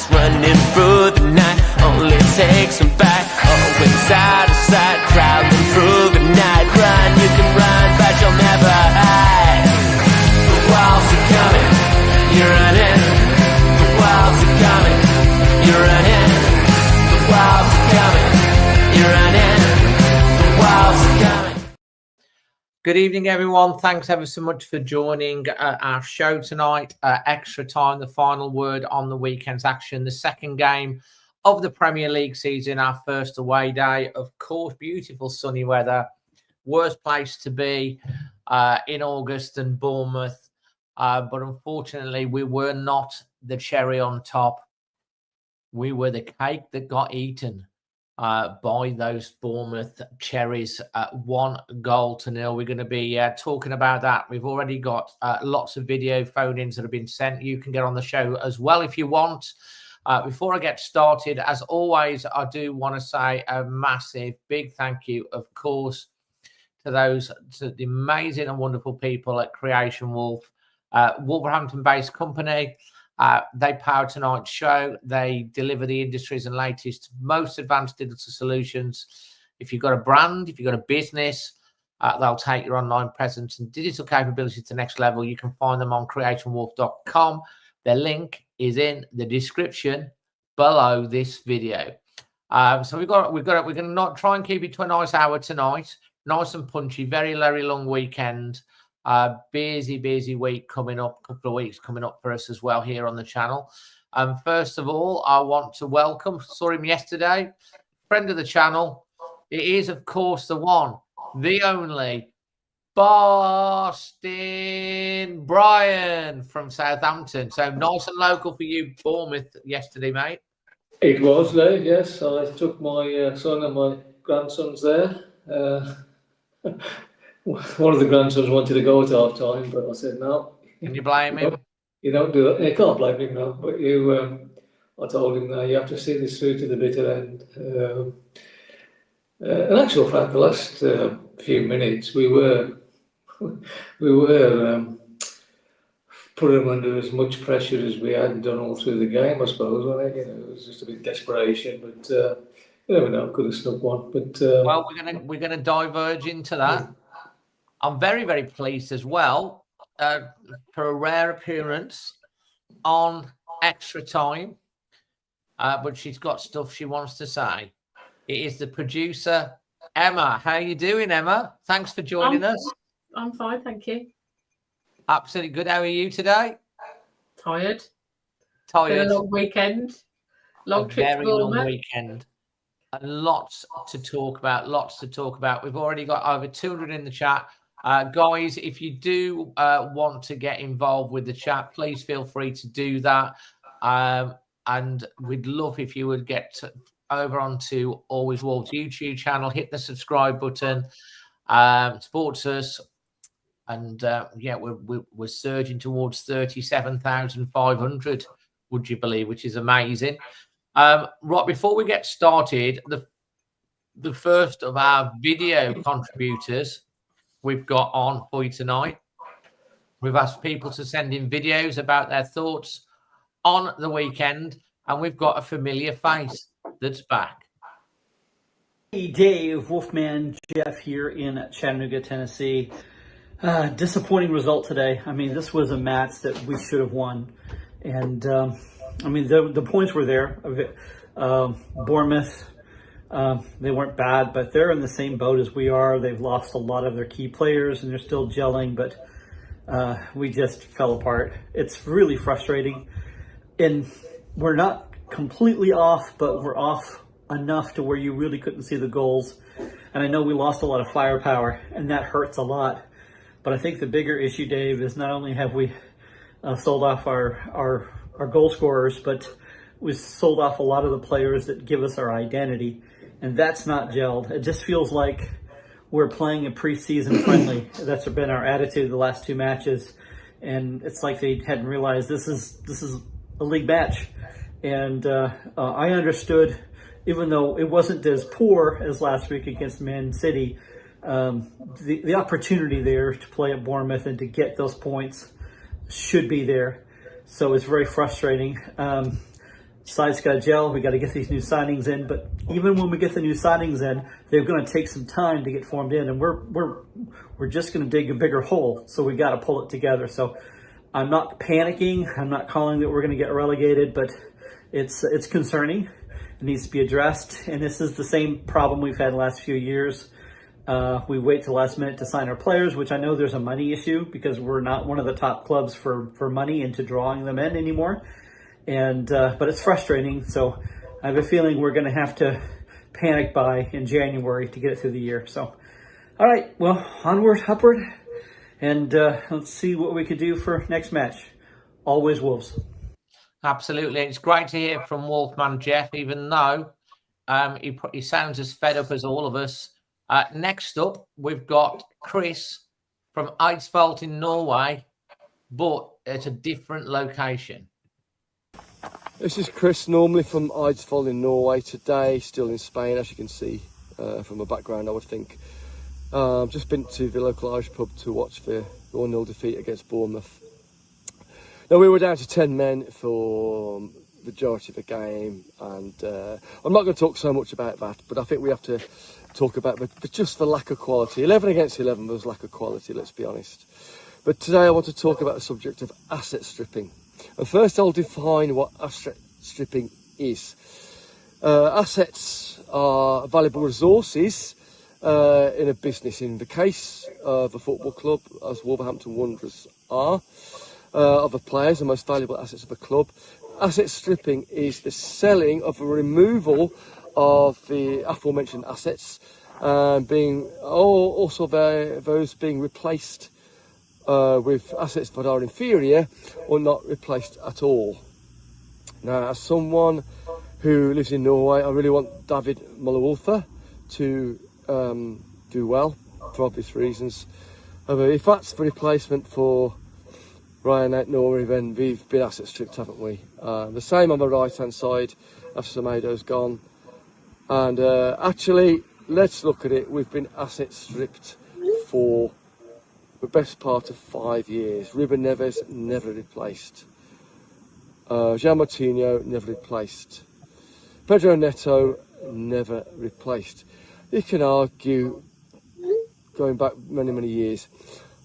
hearts running through the night. Only takes them back, always out of sight, crowding through the night. Run, you can run, but you'll never hide. The walls are coming, you're running. The walls are coming, you're running. The walls are coming, you're running. The walls are coming. Good evening, everyone. Thanks ever so much for joining our show tonight. Extra time, the final word on the weekend's action, the second game of the Premier League season, our first away day. Of course, beautiful sunny weather. Worst place to be in August than Bournemouth. But unfortunately, we were not the cherry on top. We were the cake that got eaten by those Bournemouth Cherries, 1-0. We're going to be talking about that. We've already got lots of video phone-ins that have been sent. You can get on the show as well if you want. Before I get started, as always, I do want to say a massive, big thank you, of course, to the amazing and wonderful people at Creation Wolf, Wolverhampton-based company. They power tonight's show. They deliver the industry's and latest, most advanced digital solutions. If you've got a brand, if you've got a business, they'll take your online presence and digital capability to the next level. You can find them on creationwolf.com. Their link is in the description below this video. So we're going to not try and keep it to a nice hour tonight. Nice and punchy, very, very long weekend. Busy week coming up, couple of weeks coming up for us as well here on the channel. First of all, I want to welcome, saw him yesterday, friend of the channel. It is, of course, the one, the only, Boston Brian from Southampton. So nice and local for you, Bournemouth, yesterday, mate. It was, Dave, yes. I took my son and my grandsons there. One of the grandsons wanted to go at half time, but I said no. Can you blame him? You don't do that. You can't blame him, no. But I told him, no, you have to see this through to the bitter end. In actual fact, the last few minutes, we were putting them under as much pressure as we had done all through the game, I suppose, wasn't it? It was just a bit desperation, but you never know, could have snuck one. But well, we're gonna diverge into that. I'm very, very pleased as well for a rare appearance on Extra Time, but she's got stuff she wants to say. It is the producer, Emma. How you doing, Emma? Thanks for joining us. I'm fine, thank you. Absolutely good. How are you today? Tired. Tired. Been a long weekend. Long trip very to Bournemouth. long weekend. And lots to talk about. We've already got over 200 in the chat. Guys, if you do want to get involved with the chat, please feel free to do that. And we'd love if you would get over onto Always Wolves YouTube channel, hit the subscribe button, supports us. And yeah, we're surging towards 37,500, would you believe, which is amazing. Right, before we get started, the first of our video contributors we've got on for you tonight. We've asked people to send in videos about their thoughts on the weekend, and we've got a familiar face that's back. Hey Dave, Wolfman Jeff here in Chattanooga, Tennessee. Disappointing result today. I mean, this was a match that we should have won. And I mean, the points were there. Bournemouth, they weren't bad, but they're in the same boat as we are. They've lost a lot of their key players and they're still gelling, but we just fell apart. It's really frustrating. And we're not completely off, but we're off enough to where you really couldn't see the goals. And I know we lost a lot of firepower, and that hurts a lot. But I think the bigger issue, Dave, is not only have we sold off our goal scorers, but we sold off a lot of the players that give us our identity, and that's not gelled. It just feels like we're playing a preseason friendly. That's been our attitude the last two matches, and it's like they hadn't realized this is a league match. And I understood, even though it wasn't as poor as last week against Man City, the opportunity there to play at Bournemouth and to get those points should be there. So it's very frustrating. side's got to gel. We got to get these new signings in. But even when we get the new signings in, they're going to take some time to get formed in, and we're just going to dig a bigger hole. So we got to pull it together. So I'm not panicking. I'm not calling that we're going to get relegated, but it's concerning. It needs to be addressed, and this is the same problem we've had the last few years. We wait till last minute to sign our players, which I know there's a money issue because we're not one of the top clubs for money into drawing them in anymore. And but it's frustrating. So I have a feeling we're going to have to panic buy in January to get it through the year. So, all right, well, onward, upward, and let's see what we could do for next match. Always Wolves. Absolutely. It's great to hear from Wolfman Jeff, even though he sounds as fed up as all of us. Next up, we've got Chris from Eidsvoll in Norway, but at a different location. This is Chris, normally from Eidsvoll in Norway. Today, still in Spain, as you can see from my background, I would think. Just been to the local Irish pub to watch the 1-0 defeat against Bournemouth. Now, we were down to 10 men for the majority of the game, and I'm not going to talk so much about that, but I think we have to talk about just the lack of quality. 11 against 11 was lack of quality, let's be honest. But today I want to talk about the subject of asset stripping. And first I'll define what asset stripping is. Assets are valuable resources in a business. In the case of a football club, as Wolverhampton Wanderers are, of the players, the most valuable assets of a club. Asset stripping is the selling of a removal of the aforementioned assets, being also those being replaced with assets that are inferior or not replaced at all. Now, as someone who lives in Norway, I really want David Muller to do well for obvious reasons. If that's the replacement for Ryan at Norway, then we've been asset stripped, haven't we? The same on the right hand side after Semedo's gone. And actually, let's look at it. We've been asset stripped for the best part of 5 years. Ruben Neves never replaced. Jean Martino never replaced. Pedro Neto never replaced. You can argue, going back many years,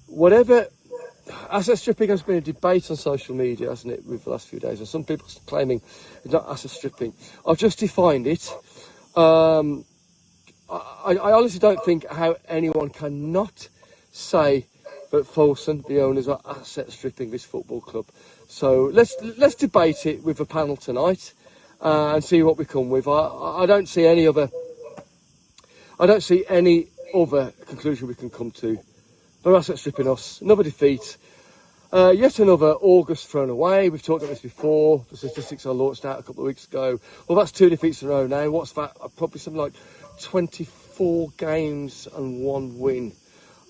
whatever. Asset stripping has been a debate on social media, hasn't it, with the last few days, and some people claiming it's not asset stripping. I've just defined it. I honestly don't think how anyone cannot say that Folsom, the owners, are asset stripping this football club. So let's debate it with the panel tonight and see what we come with. I don't see any other conclusion we can come to. They're asset stripping us. Another defeat. Yet another August thrown away. We've talked about this before. The statistics I launched out a couple of weeks ago. Well, that's 2 defeats in a row now. What's that? Probably something like 24 games and 1 win.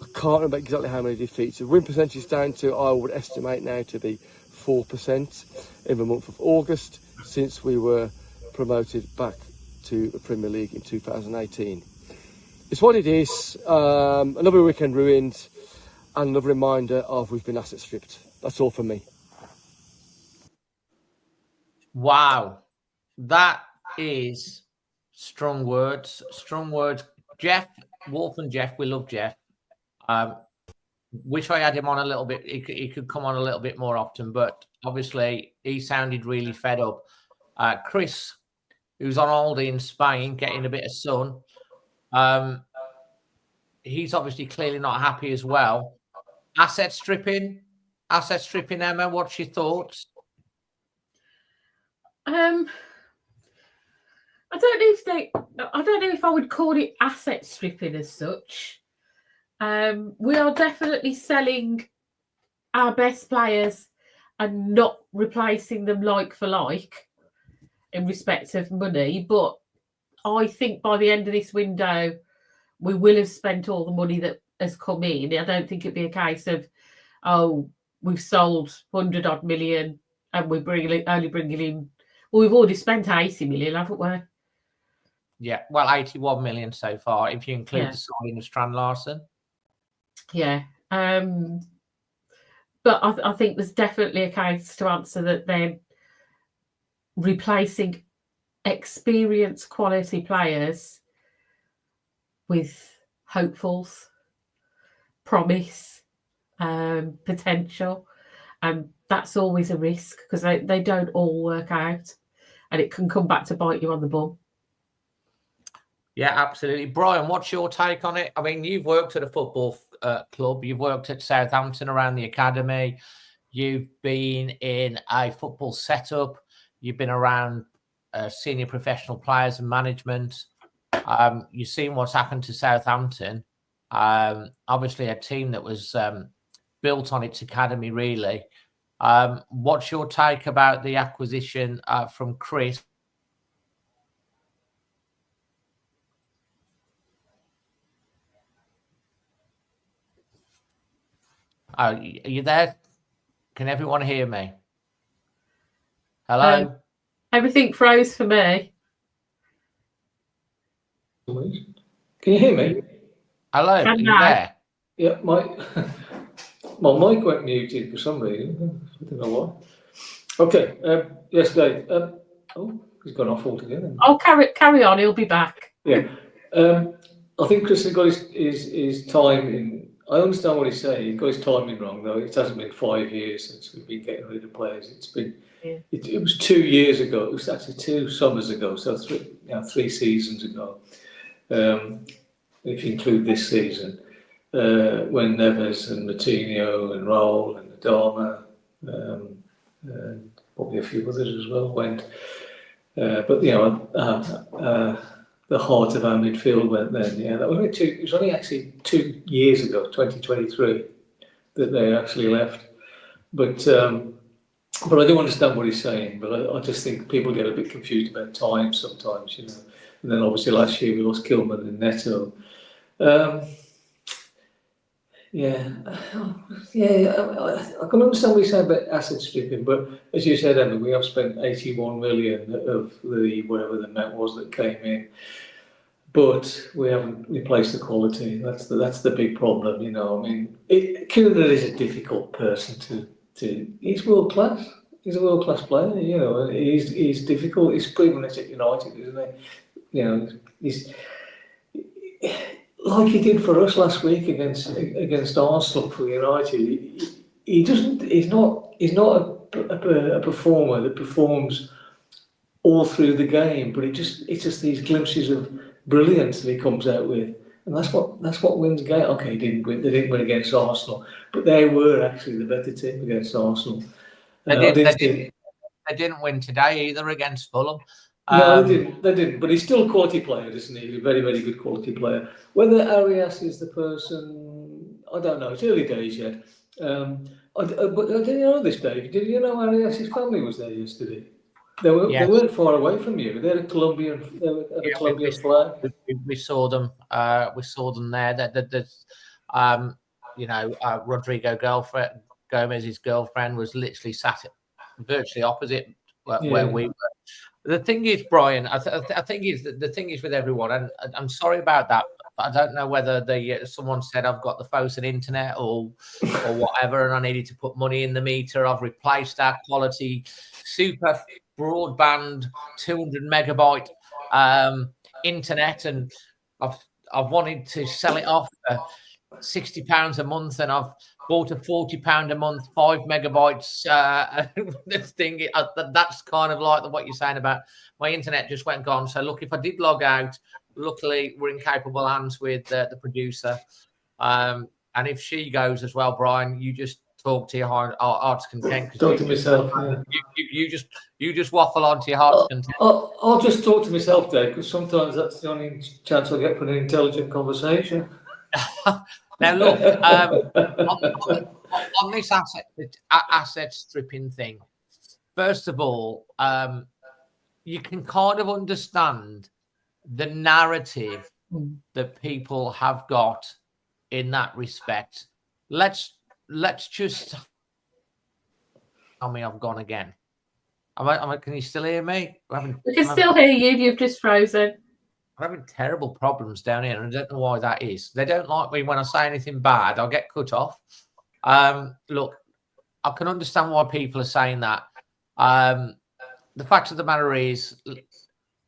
I can't remember exactly how many defeats. The win percentage is down to, I would estimate now, to be 4% in the month of August since we were promoted back to the Premier League in 2018. It's what it is. Another weekend ruined, and another reminder of we've been asset stripped. That's all from me. Wow, that is strong words. Strong words. Jeff, Wolf and Jeff, we love Jeff. Wish I had him on a little bit. He could come on a little bit more often, but obviously he sounded really fed up. Chris, who's on holiday in Spain, getting a bit of sun. He's obviously clearly not happy as well. Asset stripping, Emma, what's your thoughts? I don't know if I would call it asset stripping as such. We are definitely selling our best players and not replacing them like for like in respect of money. But I think by the end of this window, we will have spent all the money that has come in. I don't think it'd be a case of, oh, we've sold 100 odd million and we're only bringing in. Well, we've already spent 80 million, haven't we? Yeah, well, 81 million so far, if you include the signing of Strand Larsen. Yeah. But I think there's definitely a case to answer that then replacing experienced quality players with hopefuls, promise, potential, and that's always a risk because they don't all work out, and it can come back to bite you on the bum. Yeah, absolutely. Brian, what's your take on it? I mean, you've worked at a football club, you've worked at Southampton around the academy, you've been in a football setup, you've been around senior professional players and management. You've seen what's happened to Southampton. Obviously, a team that was built on its academy, really. What's your take about the acquisition from Chris? Are you there? Can everyone hear me? Hello? Everything froze for me. Can you hear me? Hello, are you there? Yeah, my mic went muted for some reason. I don't know why. Okay, yes, Dave. Oh, he's gone off altogether. Oh, carry on. He'll be back. Yeah. I think Chris has got his timing. I understand what he's saying. He's got his timing wrong, though. It hasn't been 5 years since we've been getting rid of players. It's been. Yeah. It was 2 years ago. It was actually 2 summers ago. So 3 seasons ago. If you include this season, when Neves and Moutinho and Raul and Adama, and probably a few others as well went. But you know, the heart of our midfield went then. Yeah, that was only it was only actually 2 years ago, 2023, that they actually left. But I do understand what he's saying. But I just think people get a bit confused about time sometimes, you know. And then obviously last year we lost Kilman and Neto. Yeah, I can understand what you say about asset stripping, but as you said, Emma, we have spent 81 million of the whatever the amount was that came in, but we haven't replaced the quality. That's the big problem, you know. I mean, Kilman is a difficult person to. He's world class. He's a world class player, you know. He's difficult. He's proven it at United, isn't he? You know, he's. Like he did for us last week against Arsenal for United, he's not a performer that performs all through the game, but it's just these glimpses of brilliance that he comes out with, and that's what wins game. Okay, they didn't win against Arsenal, but they were actually the better team against Arsenal. They didn't win today either against Fulham. No, they didn't. But he's still a quality player, isn't he? He's a very, very good quality player. Whether Arias is the person, I don't know. It's early days yet. But did you know this, Dave? Did you know Arias' family was there yesterday? They weren't far away from you. They're a Colombian. They were at a Colombian flag. We saw them. We saw them there. Rodrigo Gomez's girlfriend was literally sat virtually opposite where we were. The thing is, Brian, I think the thing is with everyone, and I'm sorry about that. But I don't know whether someone said I've got the Fosun internet or whatever, and I needed to put money in the meter. I've replaced our quality super broadband 200 megabyte internet, and I've wanted to sell it off for £60 a month, and I've bought a £40 a month 5 megabytes this thing. That's kind of like what you're saying about my internet just went gone. So look, if I did log out, luckily we're in capable hands with the producer, and if she goes as well, Brian, you just talk to your heart's content. Talk to myself. You just waffle on to your heart's content. I'll just talk to myself, Dave, because sometimes that's the only chance I get for an intelligent conversation. Now look, on this asset stripping thing, first of all, you can kind of understand the narrative that people have got in that respect. Let's just. I mean, I've gone again. Can you still hear me? We can still hear you. You've just frozen. I'm having terrible problems down here, and I don't know why that is. They don't like me when I say anything bad. I'll get cut off. Look, I can understand why people are saying that. the fact of the matter is,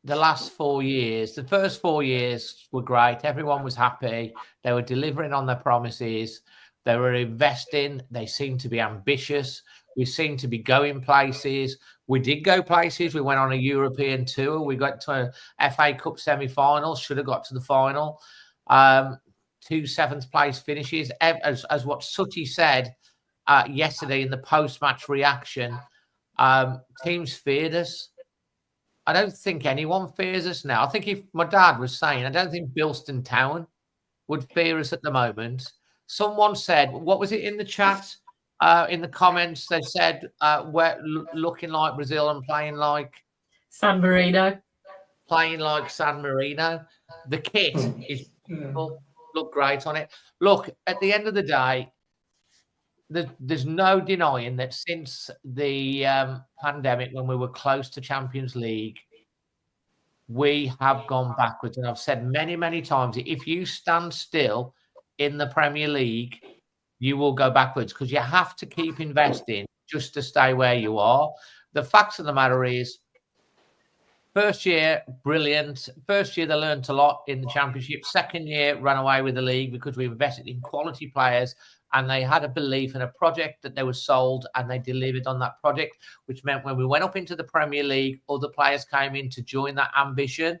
the last 4 years, the first 4 years were great. Everyone was happy. They were delivering on their promises. They were investing. They seemed to be ambitious. We seemed to be going places. We did go places. We went on a European tour. We got to a FA Cup semi-final. Should have got to the final. 2 seventh place finishes. As what Sutty said yesterday in the post-match reaction, teams feared us. I don't think anyone fears us now. I think if my dad was saying, I don't think Bilston Town would fear us at the moment. Someone said, what was it in the chat? In the comments, they said, we're looking like Brazil and playing like San Marino. Playing like San Marino. The kit is beautiful. Look great on it. Look, at the end of the day, there's no denying that since the pandemic, when we were close to Champions League, we have gone backwards. And I've said many, many times, if you stand still in the Premier League, you will go backwards because you have to keep investing just to stay where you are. The fact of the matter is, first year, brilliant. First year, they learned a lot in the Championship. Second year, ran away with the league because we invested in quality players and they had a belief in a project that they were sold and they delivered on that project, which meant when we went up into the Premier League, other players came in to join that ambition.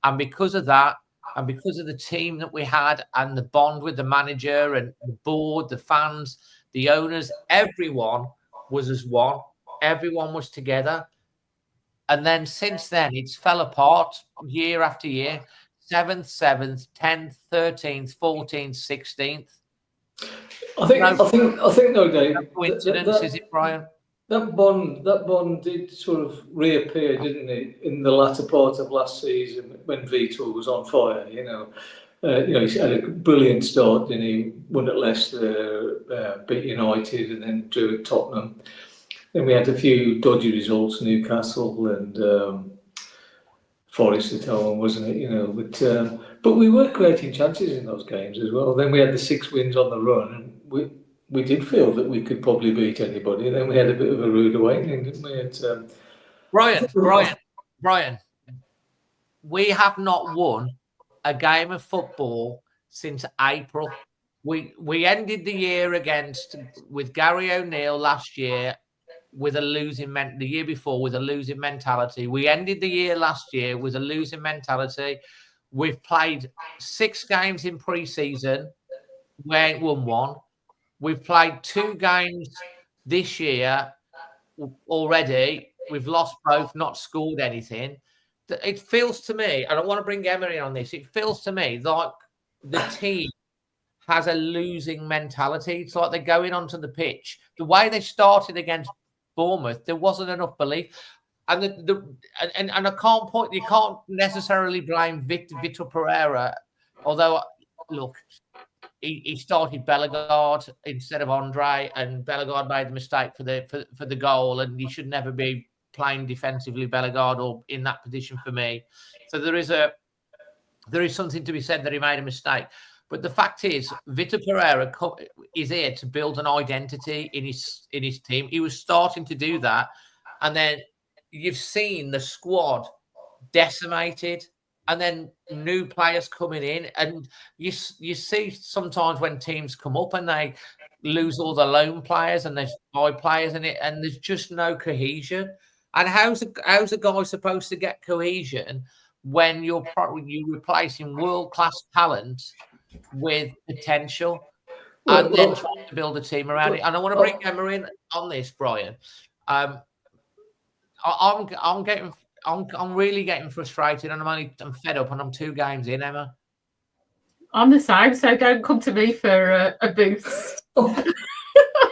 And because of that, and because of the team that we had and the bond with the manager and the board, the fans, the owners, everyone was as one. Everyone was together. And then since then, it's fell apart year after year. 7th, 10th, 13th, 14th, 16th. I think no, Dave. No coincidence, is it, Brian? That bond did sort of reappear, didn't it, in the latter part of last season when Vitor was on fire. He had a brilliant start, and he won at Leicester, beat United, and then drew at Tottenham. Then we had a few dodgy results, Newcastle and Forest at home, wasn't it? But we were creating chances in those games as well. Then we had the 6 wins on the run, and we did feel that we could probably beat anybody. And then we had a bit of a rude awakening, didn't we? Brian, we have not won a game of football since April. We ended the year with Gary O'Neill last year with a losing the year before with a losing mentality. We ended the year last year with a losing mentality. We've played 6 games in pre-season. We ain't won one. We've played 2 games this year already. We've lost both, not scored anything. It feels to me, and I want to bring Emma in on this, it feels to me like the team has a losing mentality. It's like they're going onto the pitch. The way they started against Bournemouth, there wasn't enough belief. And and I can't point, you can't necessarily blame Vitor Pereira, although, look, he started Bellegarde instead of Andre, and Bellegarde made the mistake for the goal, and he should never be playing defensively, Bellegarde, or in that position for me. So there is something to be said that he made a mistake. But the fact is, Vitor Pereira is here to build an identity in his team. He was starting to do that, and then you've seen the squad decimated, and then new players coming in, and you see sometimes when teams come up and they lose all the loan players and there's buy players in it, and there's just no cohesion. And how's a guy supposed to get cohesion when you're replacing world-class talent with potential and then trying to build a team around it? And I want to bring Emma in on this, Brian. I'm really getting frustrated, and I'm fed up, and I'm 2 games in, Emma. I'm the same, so don't come to me for a boost.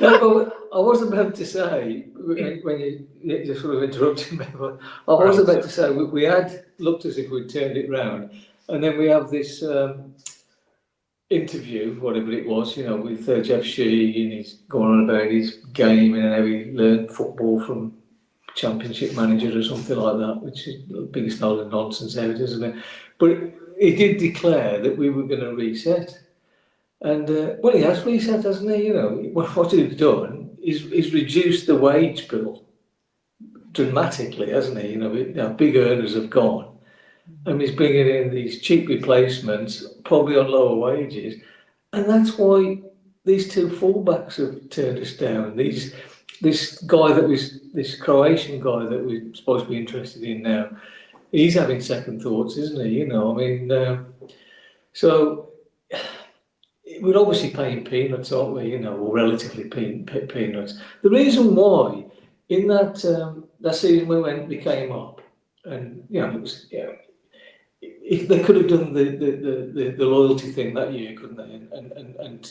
No, I was about to say, when you just sort of interrupted me, but I was about to say we had looked as if we'd turned it round, and then we have this interview, whatever it was, with Jeff Shee, and he's going on about his game and how he learned football from Championship manager or something like that, which is the biggest load of nonsense out, isn't it? But he did declare that we were going to reset. And, well, he has reset, hasn't he? What he's done is reduced the wage bill dramatically, hasn't he? Big earners have gone, and he's bringing in these cheap replacements, probably on lower wages, and that's why these two fullbacks have turned us down. This Croatian guy that we're supposed to be interested in now, he's having second thoughts, isn't he? So we're obviously paying peanuts, aren't we? Or relatively peanuts. The reason why, in that season we came up, and it was if they could have done the loyalty thing that year, couldn't they? And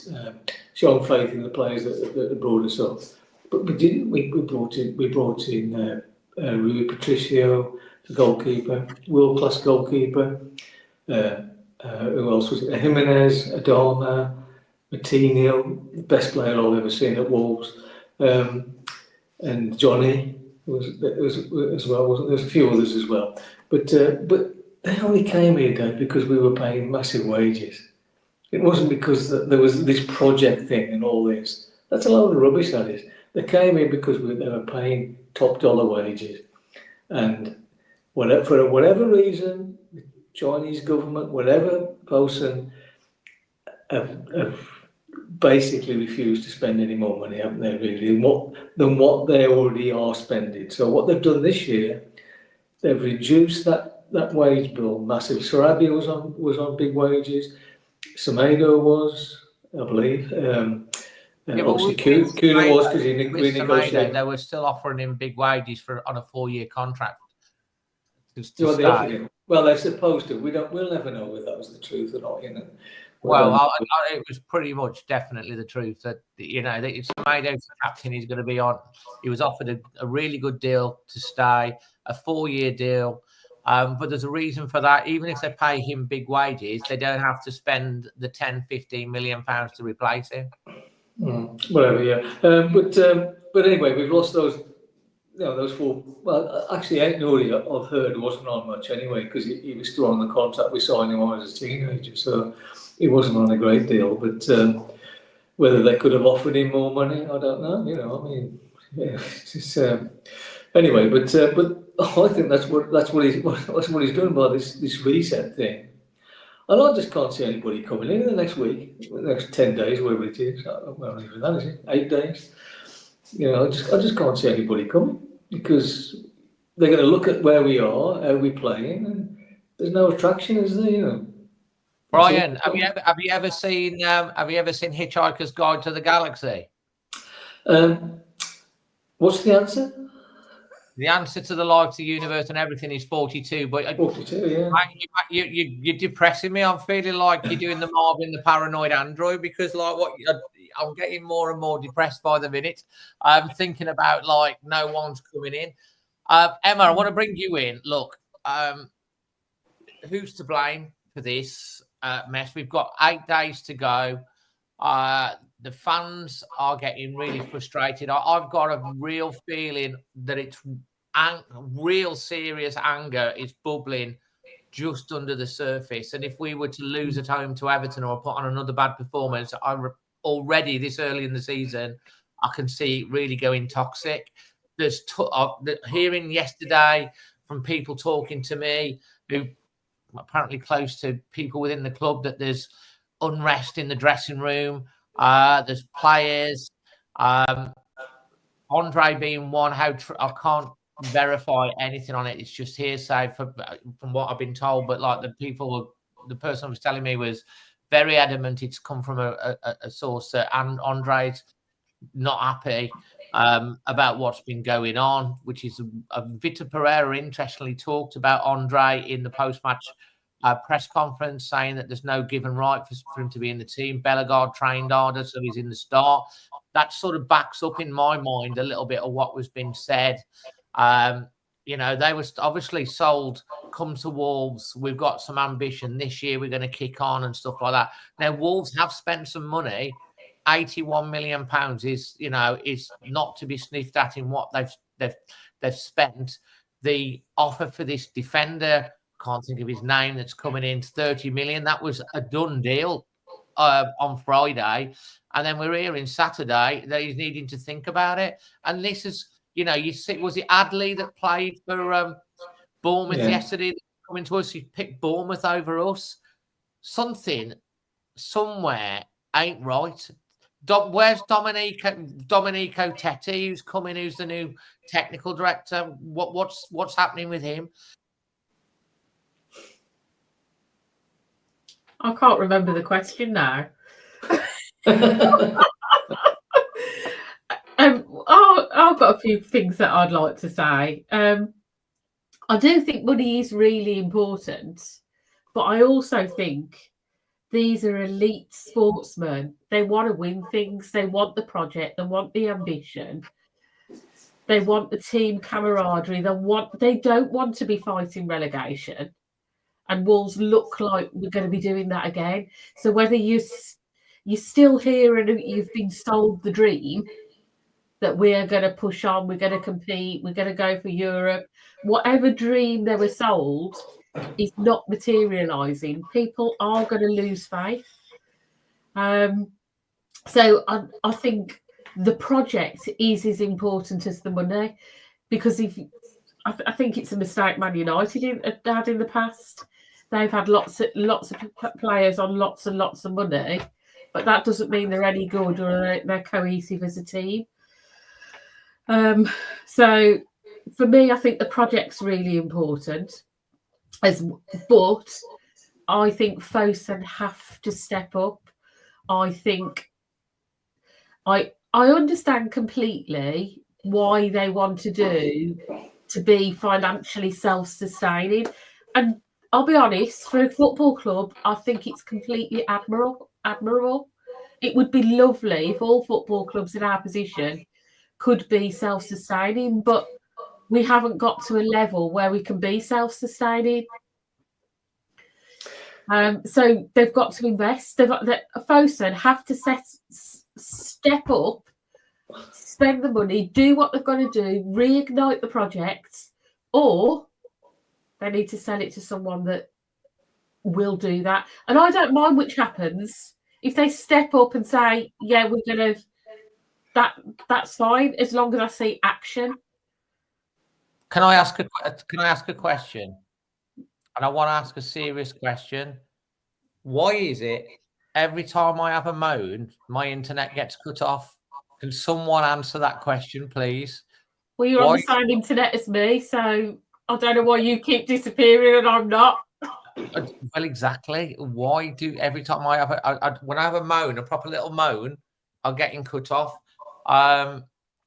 shown faith in the players that brought us up, but we didn't. We brought in Rui Patricio, the goalkeeper, world class goalkeeper. Who else was it? Jimenez, Adama, Martinho, the best player I've ever seen at Wolves, and Johnny was as well. Wasn't there? There's a few others as well, but they only came here, Dave, because we were paying massive wages. It wasn't because there was this project thing and all this. That's a load of rubbish, that is. They came here because they were paying top dollar wages, and for whatever reason, the Chinese government, whatever person, have basically refused to spend any more money, haven't they, really, than what they already are spending. So what they've done this year, they've reduced that wage bill massive. Sarabia was on big wages. Semedo was, I believe. Obviously, Kuna was because he renegotiated. They were still offering him big wages on a 4-year contract. Well, they're supposed to. We'll never know whether that was the truth or not. It was pretty much definitely the truth that Semedo's captain is going to be on. He was offered a really good deal to stay, a 4-year deal. But there's a reason for that. Even if they pay him big wages, they don't have to spend the 10-15 million pounds to replace him. Whatever, yeah. But anyway, we've lost those. Those four. Well, actually, Nouri, I've heard, wasn't on much anyway, because he was still on the contract we signed him on as a teenager, so he wasn't on a great deal. But whether they could have offered him more money, I don't know. Anyway. But I think that's what he's doing by this reset thing. And I just can't see anybody coming in the next week, the next 10 days, whatever it is. Well, even that, is it? 8 days. I just can't see anybody coming, because they're going to look at where we are, how we're playing, and there's no attraction, is there? Brian, have you ever seen Hitchhiker's Guide to the Galaxy? What's the answer? The answer to the life, the universe, and everything is 42. But 42, yeah. You're depressing me. I'm feeling like you're doing the Marvin the Paranoid Android, because I'm getting more and more depressed by the minute. I'm thinking about no one's coming in. Emma, I want to bring you in. Look, who's to blame for this mess? We've got 8 days to go. The fans are getting really frustrated. I've got a real feeling that it's real serious anger is bubbling just under the surface. And if we were to lose at home to Everton or put on another bad performance, already this early in the season, I can see it really going toxic. There's hearing yesterday from people talking to me who apparently close to people within the club that there's unrest in the dressing room. There's players, Andre being one. I can't verify anything on it. It's just hearsay from what I've been told. But the person who was telling me was very adamant it's come from a source that Andre's not happy about what's been going on, which is Vitor Pereira interestingly talked about Andre in the post-match press conference, saying that there's no given right for him to be in the team. Bellegarde trained harder, so he's in the start. That sort of backs up in my mind a little bit of what was being said. They were obviously sold, come to Wolves, we've got some ambition this year, we're going to kick on and stuff like that. Now, Wolves have spent some money. 81 million pounds is not to be sniffed at in what they've spent. The offer for this defender, can't think of his name, that's coming in, 30 million. That was a done deal on Friday, and then we're hearing Saturday that he's needing to think about it. And this is you know, you see, was it Adley that played for Bournemouth yesterday? Coming to us, he picked Bournemouth over us. Something somewhere ain't right. Where's Domenico Tetti, who's coming, who's the new technical director? What's happening with him? I can't remember the question now. I've got a few things that I'd like to say. I do think money is really important, but I also think these are elite sportsmen. They want to win things. They want the project. They want the ambition. They want the team camaraderie. They don't want to be fighting relegation. And Wolves look like we're going to be doing that again. So whether you're still here and you've been sold the dream that we're going to push on, we're going to compete, we're going to go for Europe, whatever dream they were sold is not materialising. People are going to lose faith. So I think the project is as important as the money, because I think it's a mistake Man United had in the past. They've had lots of players on lots and lots of money, but that doesn't mean they're any good or they're cohesive as a team. So for me, I think the project's really important. But I think Fosun have to step up. I think I understand completely why they want to be financially self-sustaining. And I'll be honest, for a football club, I think it's completely admirable. It would be lovely if all football clubs in our position could be self-sustaining, but we haven't got to a level where we can be self-sustaining. So they've got to invest. Fosun have to step up, spend the money, do what they've got to do, reignite the project, or they need to sell it to someone that will do that. And I don't mind which happens. If they step up and say, yeah, we're going to, that's fine, as long as I see action. Can I ask a question? And I want to ask a serious question. Why is it every time I have a moan, my internet gets cut off? Can someone answer that question, please? Well, you're on the same internet as me, so I don't know why you keep disappearing and I'm not. Well, exactly. Why do every time I have when I have a moan, a proper little moan, I'm getting cut off?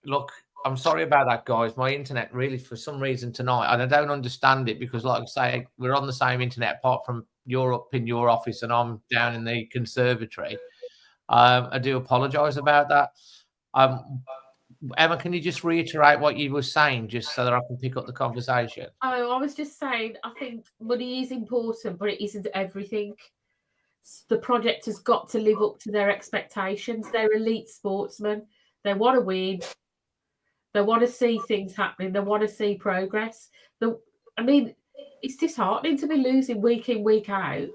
Look, I'm sorry about that, guys. My internet really, for some reason tonight, and I don't understand it because, like I say, we're on the same internet apart from you're up in your office and I'm down in the conservatory. I do apologise about that. Emma, can you just reiterate what you were saying just so that I can pick up the conversation? Oh, I was just saying, I think money is important, but it isn't everything. The project has got to live up to their expectations. They're elite sportsmen. They want to win. They want to see things happening. They want to see progress. I mean, it's disheartening to be losing week in, week out.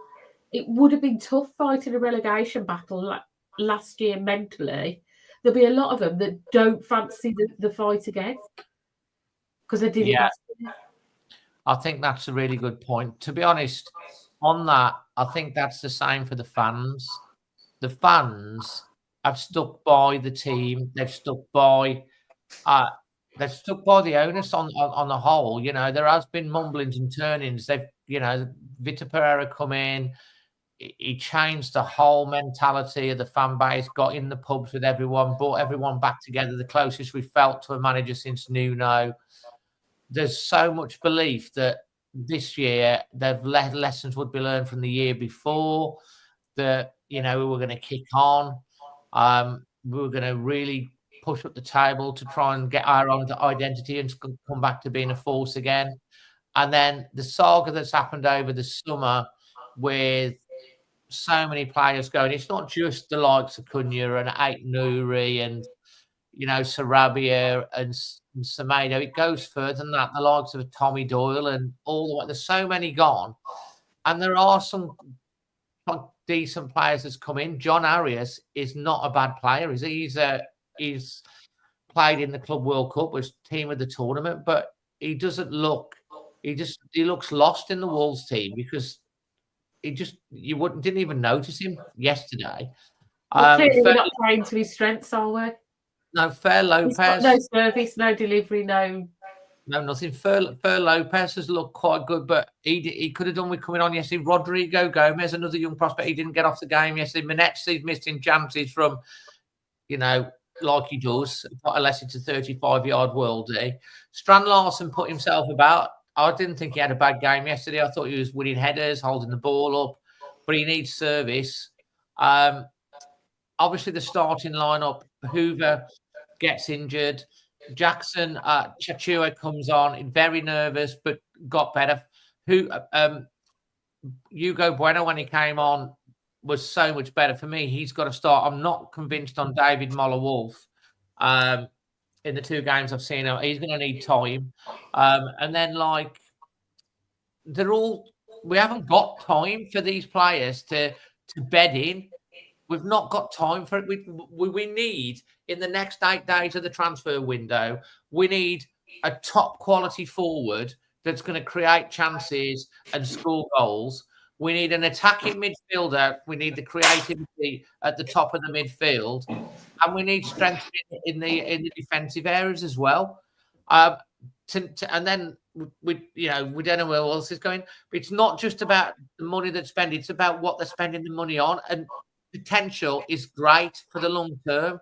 It would have been tough fighting a relegation battle last year mentally. There'll be a lot of them that don't fancy the fight again because they did it last year. I think that's a really good point. To be honest, on that, I think that's the same for the fans. The fans have stuck by the team. They've stuck by the owners on the whole. You know, there has been mumblings and turnings. Vitor Pereira come in. He changed the whole mentality of the fan base, got in the pubs with everyone, brought everyone back together, the closest we felt to a manager since Nuno. There's so much belief that this year lessons would be learned from the year before, that, we were going to kick on. We were going to really push up the table to try and get our own identity and come back to being a force again. And then the saga that's happened over the summer with so many players going, it's not just the likes of Cunha and Ait Nouri and, Sarabia and Semedo. It goes further than that. The likes of Tommy Doyle and all the way. There's so many gone. And there are some decent players that's come in. John Arias is not a bad player. He's played in the Club World Cup, was team of the tournament, but he doesn't look. He looks lost in the Wolves team because didn't even notice him yesterday. Well, clearly we're not playing to his strengths, are we? No, Fair He's got Lopez. no service, no delivery, no nothing. Fair Lopez has looked quite good, but he could have done with coming on yesterday. Rodrigo Gomez, another young prospect, he didn't get off the game yesterday. Menetzi's missing chances from, like he does, unless it's a 35-yard worldie. Strand Larsen put himself about. I didn't think he had a bad game yesterday. I thought he was winning headers, holding the ball up, but he needs service. Obviously, the starting lineup, Hoover gets injured. Jackson, Chachua comes on, very nervous, but got better. Hugo Bueno, when he came on, was so much better for me. He's got to start. I'm not convinced on David Moller-Wolf. In the 2 games I've seen him, he's going to need time. And then, we haven't got time for these players to bed in. We've not got time for it. We need, in the next 8 days of the transfer window, we need a top quality forward that's going to create chances and score goals. We need an attacking midfielder. We need the creativity at the top of the midfield, and we need strength in the defensive areas as well. And then we don't know where else is going. It's not just about the money that's spent; it's about what they're spending the money on. And potential is great for the long term,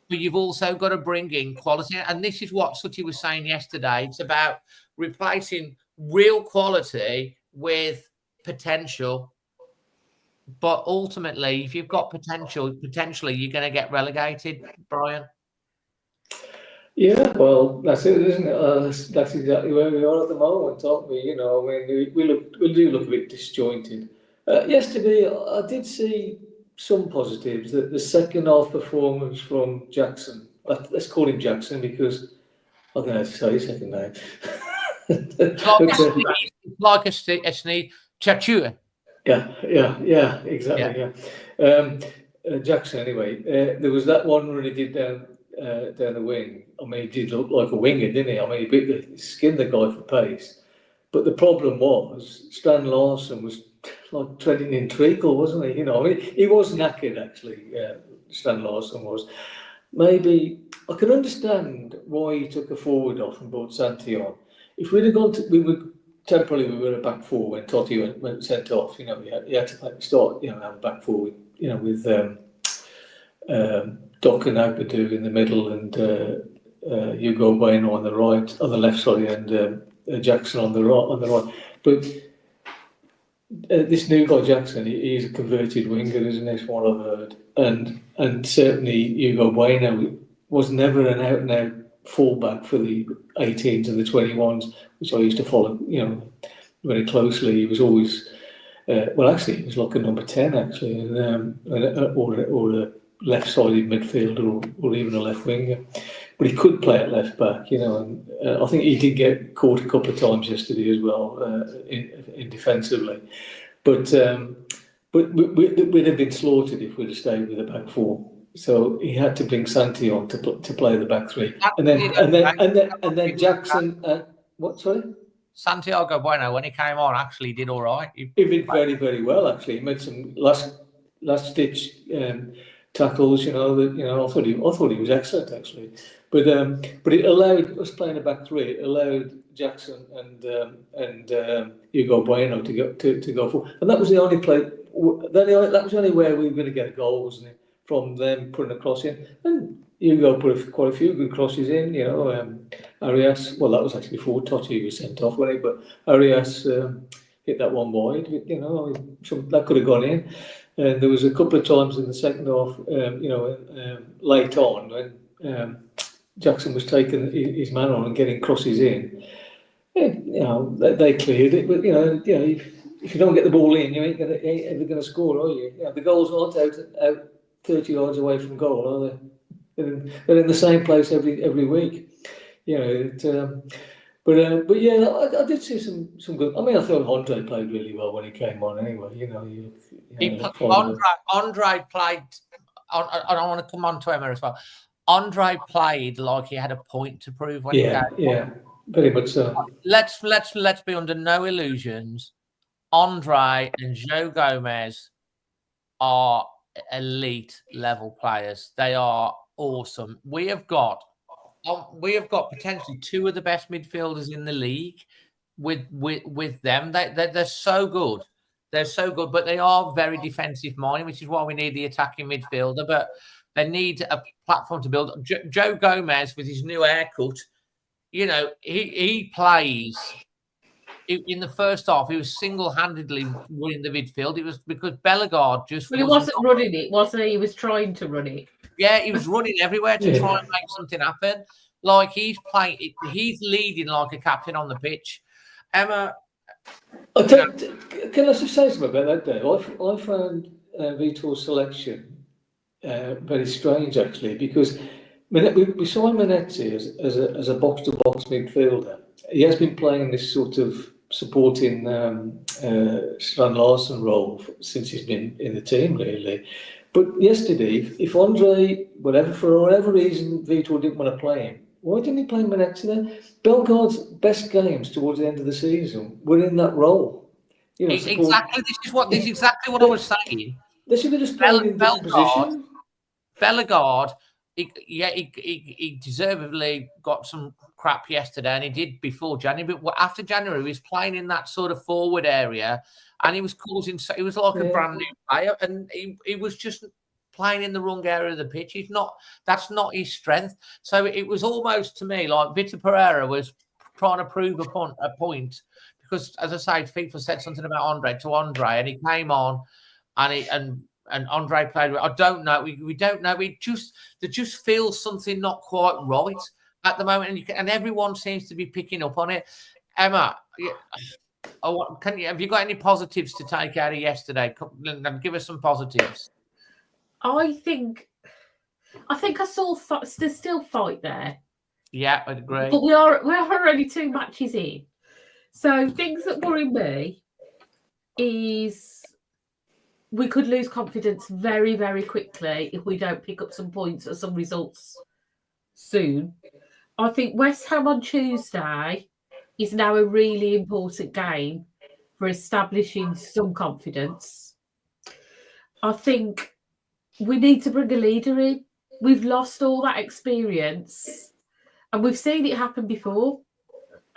but you've also got to bring in quality. And this is what Sutty was saying yesterday. It's about replacing real quality with potential. But ultimately, if you've got potentially you're going to get relegated, Brian. Yeah, well, that's it, isn't it? That's exactly where we are at the moment, aren't we? We do look a bit disjointed. Yesterday, I did see some positives. The second half performance from Jackson. Let's call him Jackson because I don't know how to say his second name. It's like a sneeze. Chachua. Yeah, exactly. Yeah. Jackson. Anyway, there was that one run he did down the wing. I mean, he did look like a winger, didn't he? I mean, he skinned the guy for pace. But the problem was Strand Larsen was like treading in treacle, wasn't he? I mean, he was knackered actually. Strand Larsen was. Maybe I can understand why he took a forward off and brought Santi on. If we'd have gone to, we were a back four when Totti went sent off. He had to start. Have a back four with Doc and Agbadou in the middle and Hugo Bueno on the left, sorry, and Jackson on the right. But this new guy Jackson, he's a converted winger, isn't he? From what I've heard, and certainly Hugo Bueno was never an out and out fullback for the 18s and the 21s, which I used to follow, very closely. He was always, actually, he was like a number 10 actually, or a left-sided midfielder or even a left winger. But he could play at left back, and I think he did get caught a couple of times yesterday as well, in defensively. But we'd have been slaughtered if we'd have stayed with the back four. So he had to bring Santi on to play the back three, and then Jackson. What? Sorry. Santiago Bueno, when he came on, actually did all right. He did very, very well. Actually, he made some last ditch tackles. I thought he was excellent actually. But it allowed us playing a back three. It allowed Jackson and Hugo Bueno to go forward, and that was the only play. That was the only way we were going to get a goal, wasn't it? From them putting a cross in, and Hugo put quite a few good crosses in. Arias. Well, that was actually before Totti was sent off, wasn't it? But Arias hit that one wide. That could have gone in. And there was a couple of times in the second half, late on when Jackson was taking his man on and getting crosses in. They cleared it, but if you don't get the ball in, you ain't ever going to score, are you? The goals aren't out 30 yards away from goal, are they? They're in the same place every week. But yeah, I did see some good. I mean, I thought Andre played really well when he came on. Anyway, Andre played. I want to come on to Emma as well. Andre played like he had a point to prove when he came. Yeah, very much so. Let's be under no illusions. Andre and Joe Gomez are elite level players. They are awesome. We have got potentially two of the best midfielders in the league with them. They're so good. They're so good, but they are very defensive minded, which is why we need the attacking midfielder. But they need a platform to build. Joe Gomez with his new haircut, he plays. In the first half, he was single-handedly winning the midfield. It was because Bellegarde just. Well, he wasn't running it, was he? He was trying to run it. Yeah, he was running everywhere to try and make something happen. Like he's leading like a captain on the pitch. Emma, Can I just say something about that, Dave? I found Vitor's selection very strange, actually, because we saw Manetti as a box-to-box midfielder. He has been playing this sort of supporting Strand Larsen role since he's been in the team, really. But yesterday, if Andre, for whatever reason, Vitor didn't want to play him, why didn't he play Manetti then? Bellegarde's best games towards the end of the season were in that role. Exactly. This is exactly what I was saying. They should have just played in different positions. Bellegarde, he deservedly got some crap yesterday, and he did before January. But after January, he was playing in that sort of forward area, and he was causing. He was like a brand new player, and he was just playing in the wrong area of the pitch. That's not his strength. So it was almost to me like Vitor Pereira was trying to prove a point because, as I say, FIFA said something about Andre, and he came on, and Andre played. I don't know. We don't know. There just feels something not quite right at the moment, and everyone seems to be picking up on it. Emma, have you got any positives to take out of yesterday? Give us some positives. I think I saw there's still fight there. Yeah, I'd agree. But we're only 2 matches in, so things that worry me is we could lose confidence very, very quickly if we don't pick up some points or some results soon. I think West Ham on Tuesday is now a really important game for establishing some confidence. I think we need to bring a leader in. We've lost all that experience and we've seen it happen before.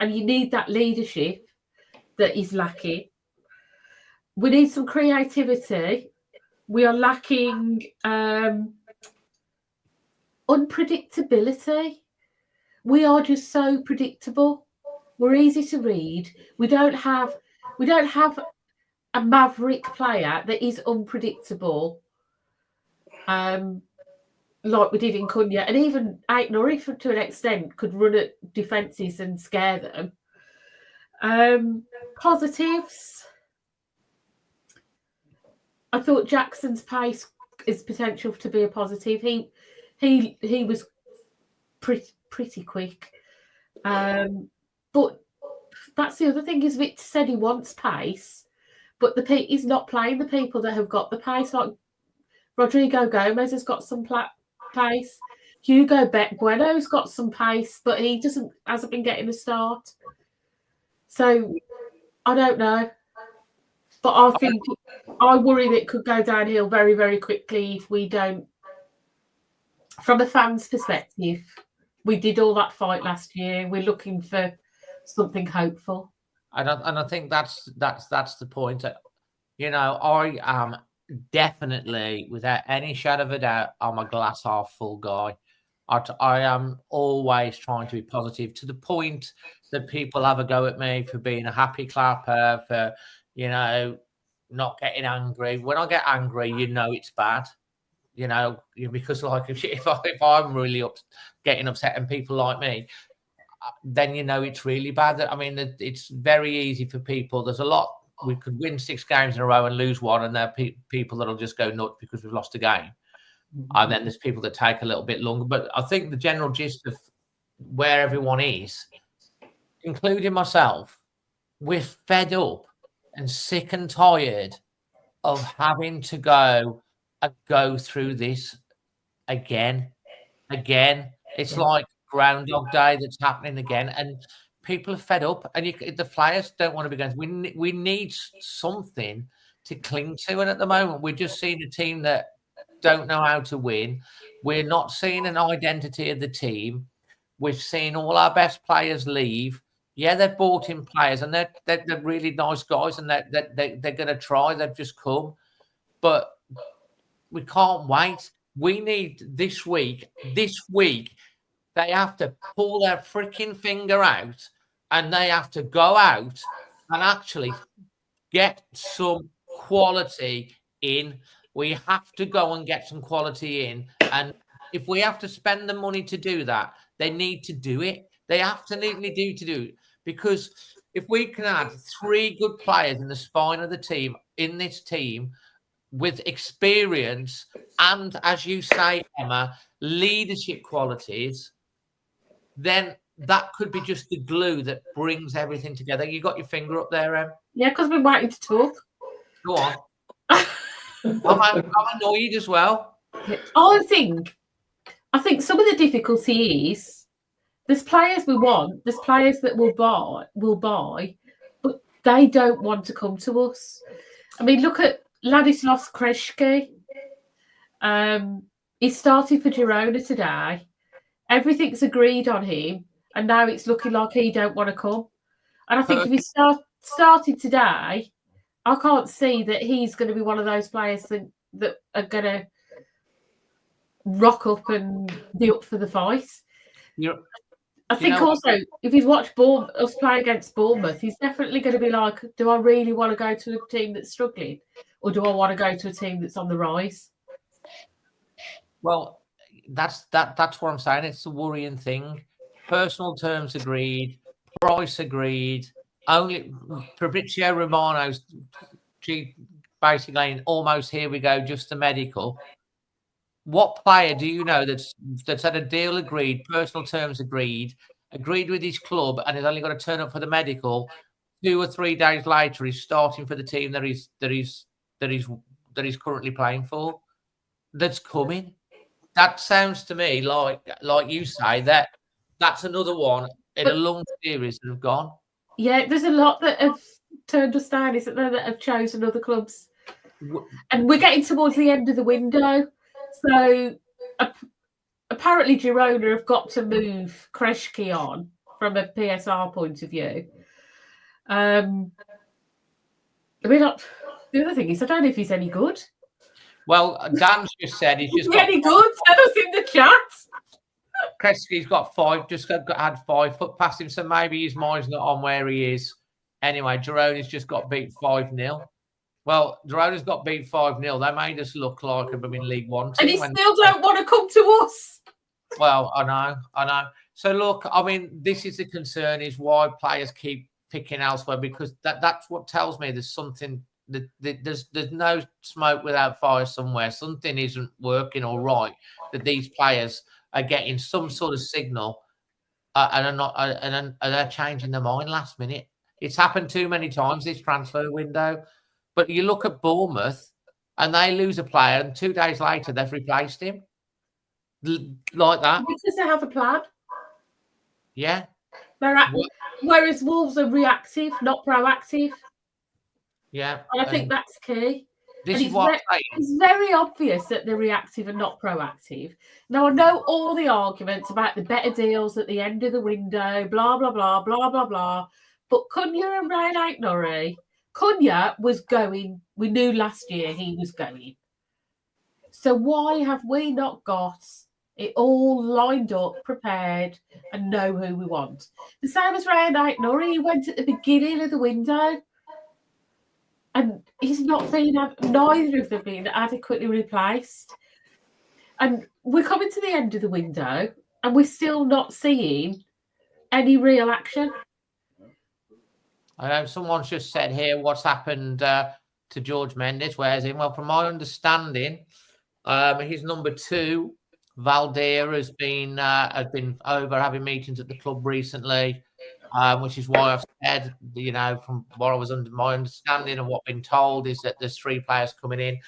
And you need that leadership that is lacking. We need some creativity. We are lacking unpredictability. We are just so predictable. We're easy to read. We don't have a maverick player that is unpredictable. Like we did in Cunha, and even Aït-Nouri to an extent could run at defences and scare them. Positives. I thought Jackson's pace is potential to be a positive. He was pretty quick. But that's the other thing is Victor said he wants pace, but he's not playing the people that have got the pace. Like Rodrigo Gomez has got some pace. Hugo Bueno's got some pace, but he hasn't been getting a start. So I don't know. But I worry that it could go downhill very, very quickly if we don't. From a fan's perspective, we did all that fight last year. We're looking for something hopeful. And I think that's the point. I am definitely, without any shadow of a doubt, I'm a glass half full guy. I am always trying to be positive to the point that people have a go at me for being a happy clapper, for not getting angry. When I get angry, it's bad. Because like if I'm really getting upset and people like me, then it's really bad. I mean, it's very easy for people. There's a lot. We could win 6 games in a row and lose one, and there are people that'll just go nuts because we've lost a game. And then there's people that take a little bit longer. But I think the general gist of where everyone is, including myself, we're fed up and sick and tired of having to go through this again. again. It's like Groundhog Day that's happening again, and people are fed up. And the players don't want to be going. We need something to cling to, and at the moment, we're just seeing a team that don't know how to win. We're not seeing an identity of the team. We've seen all our best players leave. Yeah, they've bought in players, and they're really nice guys, and they're going to try. They've just come, but we can't wait. We need this week. This week, they have to pull their freaking finger out, and they have to go out and actually get some quality in. We have to go and get some quality in, and if we have to spend the money to do that, they need to do it. They absolutely need to do it, because if we can add 3 good players in the spine of the team, in this team, with experience and, as you say, Emma, leadership qualities, then that could be just the glue that brings everything together. You got your finger up there, Em? Yeah, because we're waiting to talk. Go on. I'm annoyed as well. I think some of the difficulty is there's players we want, there's players that will buy, but they don't want to come to us. I mean, look at Ladislas Kreshki. He started for Girona today. Everything's agreed on him, and now it's looking like he don't want to come. And I think if he started today, I can't see that he's going to be one of those players that are going to rock up and be up for the fight. I think also, if he's watched us play against Bournemouth, he's definitely going to be like, do I really want to go to a team that's struggling, or do I want to go to a team that's on the rise? Well, that's what I'm saying. It's the worrying thing. Personal terms agreed, price agreed. Only Fabrizio Romano's basically almost here we go, just the medical. What player do you know that's had a deal agreed, personal terms agreed with his club, and has only got to turn up for the medical? 2 or 3 days later, he's starting for the team that he's currently playing for. That's coming. That sounds to me like you say that's another one in a long series that have gone. Yeah, there's a lot that have turned us down, isn't there, that have chosen other clubs, and we're getting towards the end of the window. So apparently Girona have got to move Kreshki on from a PSR point of view. I mean, the other thing is, I don't know if he's any good. Well, Dan's just said he's just got any good. Tell us in the chat. Kreshki's got 5, just had 5 put past him, so maybe his mind's not on where he is. Anyway, Girona's just got beat 5-0. Well, Girona's got beat 5-0. They made us look like a League One team. And he still don't want to come to us. Well, I know. So, look, I mean, this is the concern, is why players keep picking elsewhere, because that's what tells me there's something, there's no smoke without fire somewhere. Something isn't working all right, that these players are getting some sort of signal and are changing their mind last minute. It's happened too many times, this transfer window. But you look at Bournemouth, and they lose a player, and 2 days later they've replaced him like that. Because they have a plan. Yeah. Whereas Wolves are reactive, not proactive. Yeah. And I think that's key. It's very obvious that they're reactive and not proactive. Now, I know all the arguments about the better deals at the end of the window, blah, blah, blah, blah, blah, blah. But Cunha and Ryan Aitnori, Cunha was going, we knew last year he was going. So why have we not got it all lined up, prepared, and know who we want? The same as Ryan Aitnori, he went at the beginning of the window, and he's not been, neither of them been adequately replaced. And we're coming to the end of the window, and we're still not seeing any real action. I know someone's just said here what's happened to George Mendes. Where's him? Well, from my understanding, his number 2, Valdir, has been over having meetings at the club recently, which is why I've said, from what I was under my understanding and what I've been told, is that there's 3 players coming in.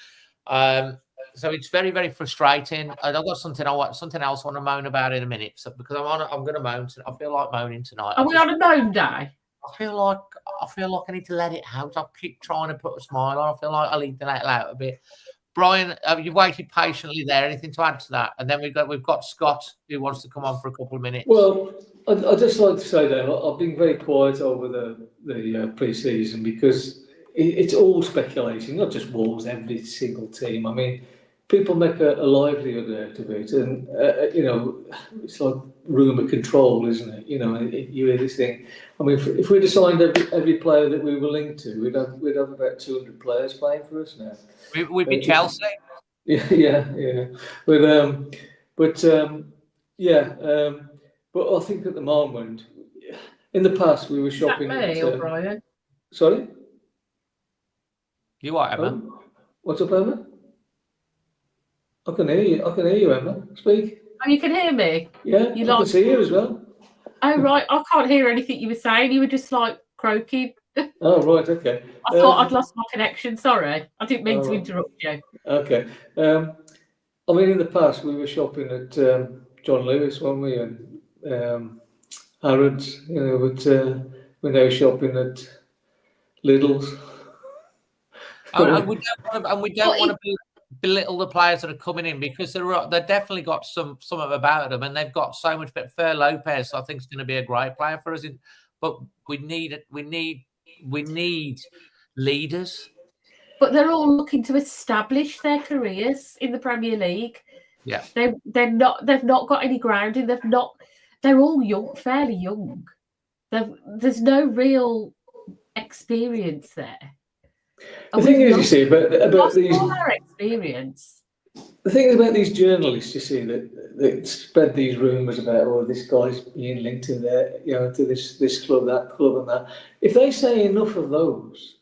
So it's very, very frustrating. And I've got something else I want to moan about in a minute. So because I'm going to moan. I feel like moaning tonight. Are we on a moan day? I feel like I need to let it out. I keep trying to put a smile on. I feel like I need to let it out a bit. Brian, you've waited patiently there. Anything to add to that? And then we've got Scott who wants to come on for a couple of minutes. Well, I'd just like to say that I've been very quiet over the pre-season because it's all speculation, not just Wolves, every single team. I mean, people make a livelihood out of it, and it's like rumour control, isn't it? You hear this thing. I mean, if we'd assigned every player that we were linked to, we'd have about 200 players playing for us now. We'd be Chelsea. Yeah. But I think at the moment, in the past, we were shopping. Is that me or Brian? Sorry? You what, Emma? Oh, what's up, Emma? I can hear you, Emma. Speak. Oh, you can hear me? Yeah, I can see you as well. Oh, right. I can't hear anything you were saying. You were just like croaking. Oh, right, okay. I thought I'd lost my connection. Sorry. I didn't mean to interrupt you. Okay. I mean, in the past, we were shopping at John Lewis, weren't we? And Harrods, but we're now shopping at Lidl's. And we don't want to belittle the players that are coming in because they've definitely got something about them, and they've got so much. But Fer Lopez, I think, is going to be a great player for us. But we need leaders. But they're all looking to establish their careers in the Premier League. Yeah, they've not got any grounding. They're all young, fairly young. There's no real experience there. The thing is, you see, about these our experience. The thing is about these journalists, you see, that spread these rumours about, this guy's being linked to to this club, that club, and that. If they say enough of those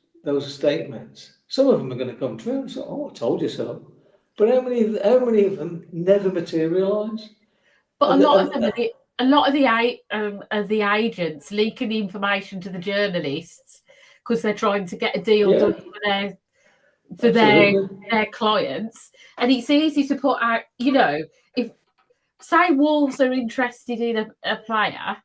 statements, some of them are going to come true. So, I told you so. But how many of them never materialise? But a lot of the agents leaking the information to the journalists because they're trying to get a deal done for their clients, and it's easy to put out. If say Wolves are interested in a player,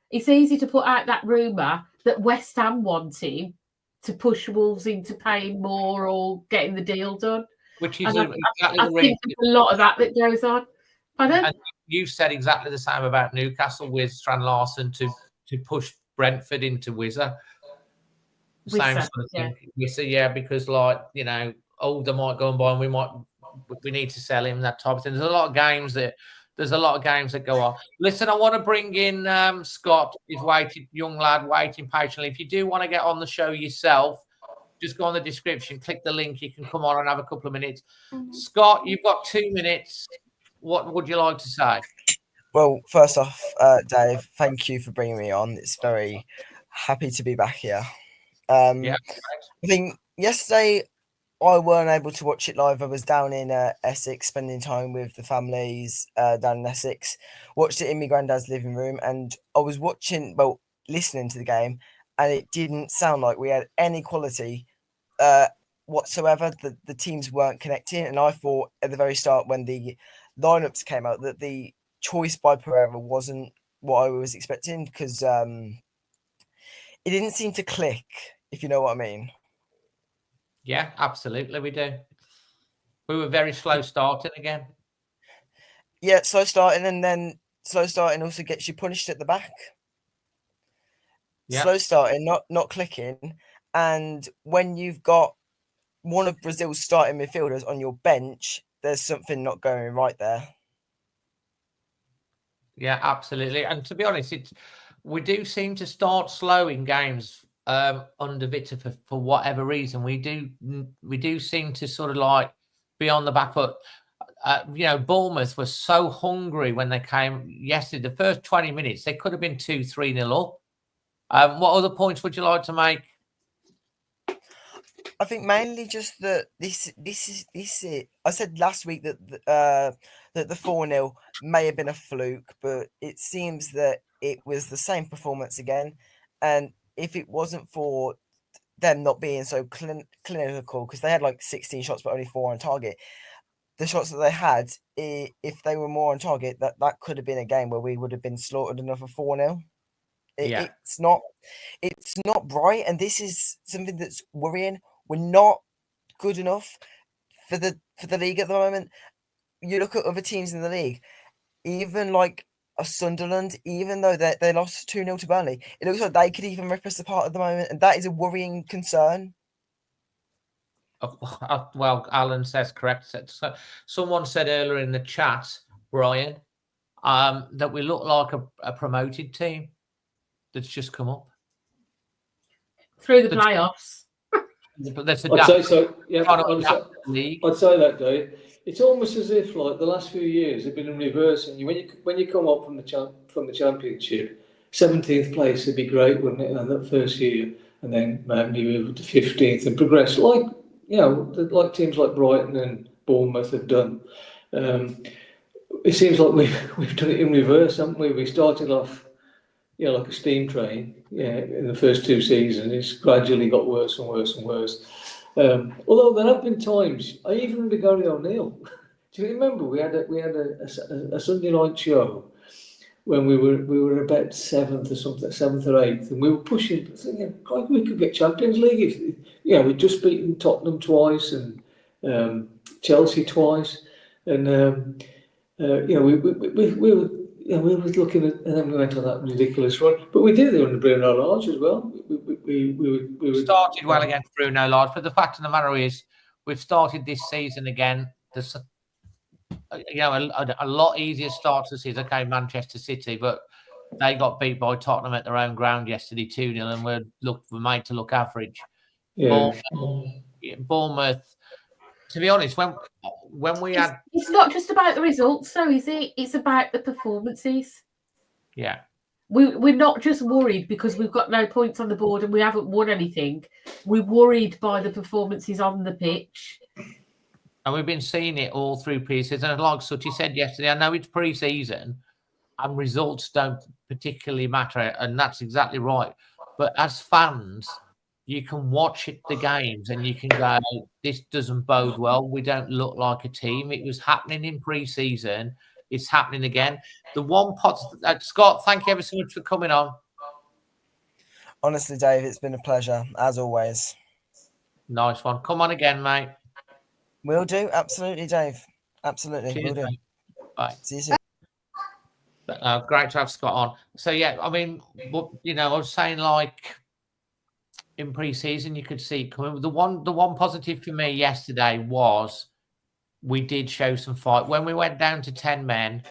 it's easy to put out that rumour that West Ham want him to push Wolves into paying more or getting the deal done. Which is I think there's a lot of that goes on. Pardon? And you said exactly the same about Newcastle with Strand Larsen to push Brentford into Wizza. Same sort of thing. Yeah, because Older might go and buy, and we need to sell him, that type of thing. There's a lot of games that go on. Listen, I want to bring in Scott. He's young lad, waiting patiently. If you do want to get on the show yourself, just go on the description, click the link. You can come on and have a couple of minutes. Scott, you've got 2 minutes. What would you like to say? Well, first off, Dave, thank you for bringing me on. It's very happy to be back here. I think yesterday I weren't able to watch it live. I was down in Essex, spending time with the families down in Essex. Watched it in my granddad's living room, and I was listening to the game, and it didn't sound like we had any quality whatsoever. The teams weren't connecting, and I thought at the very start when the lineups came out that the choice by Pereira wasn't what I was expecting, because it didn't seem to click, if you know what I mean. Yeah, absolutely, we do. We were very slow starting again. Yeah, slow starting, and then slow starting also gets you punished at the back. Yeah. Slow starting, not clicking, and when you've got one of Brazil's starting midfielders on your bench, there's something not going right there. Yeah, absolutely. And to be honest, we do seem to start slow in games under Victor for whatever reason. We do seem to sort of be on the back foot. Bournemouth was so hungry when they came yesterday. The first 20 minutes, they could have been 2-3-0 up. What other points would you like to make? I think mainly just that this is it. I said last week that the 4-0 may have been a fluke, but it seems that it was the same performance again. And if it wasn't for them not being so clinical, because they had like 16 shots but only 4 on target. The shots that they had, if they were more on target, that could have been a game where we would have been slaughtered another 4-0. It's not bright, and this is something that's worrying. We're not good enough for the league at the moment. You look at other teams in the league, even like a Sunderland, even though they lost 2-0 to Burnley, it looks like they could even rip us apart at the moment, and that is a worrying concern. Well, Alan says correct. So someone said earlier in the chat, Brian, that we look like a promoted team that's just come up through the playoffs. I'd say so. Yeah, I'd say that, Dave. It's almost as if like the last few years have been in reverse. And when you come up from the championship, 17th place would be great, wouldn't it? And that first year, and then maybe move to 15th and progress like like teams like Brighton and Bournemouth have done. It seems like we've done it in reverse, haven't we? We started off, like a steam train. In the first 2 seasons, it's gradually got worse and worse and worse. Although there have been times, I even remember Gary O'Neill. Do you remember we had a Sunday night show when we were about 7th or something, 7th or 8th, and we were pushing, thinking, God, we could get Champions League. We'd just beaten Tottenham twice and Chelsea twice, and we were looking at, and then we went on that ridiculous run. But we did it under Bruno Lage as well. We started well against Bruno Lage, but the fact of the matter is, we've started this season again. There's a lot easier start to the season. Okay, Manchester City, but they got beat by Tottenham at their own ground yesterday 2-0, and we're made to look average. Yeah. Bournemouth. To be honest, when we had, it's not just about the results, though, is it? It's about the performances. Yeah, we're not just worried because we've got no points on the board and we haven't won anything. We're worried by the performances on the pitch, and we've been seeing it all through pre-season. And like Sutty said yesterday, I know it's pre-season and results don't particularly matter, and that's exactly right. But as fans, you can watch the games and you can go, this doesn't bode well. We don't look like a team. It was happening in pre-season. It's happening again. The one Scott, thank you ever so much for coming on. Honestly, Dave, it's been a pleasure, as always. Nice one. Come on again, mate. Will do. Absolutely, Dave. Absolutely. Cheers, Will do. mate. Bye. See you soon. Great to have Scott on. So, I was saying, like, in pre-season, you could see it coming. The one positive for me yesterday was we did show some fight. When we went down to 10 men,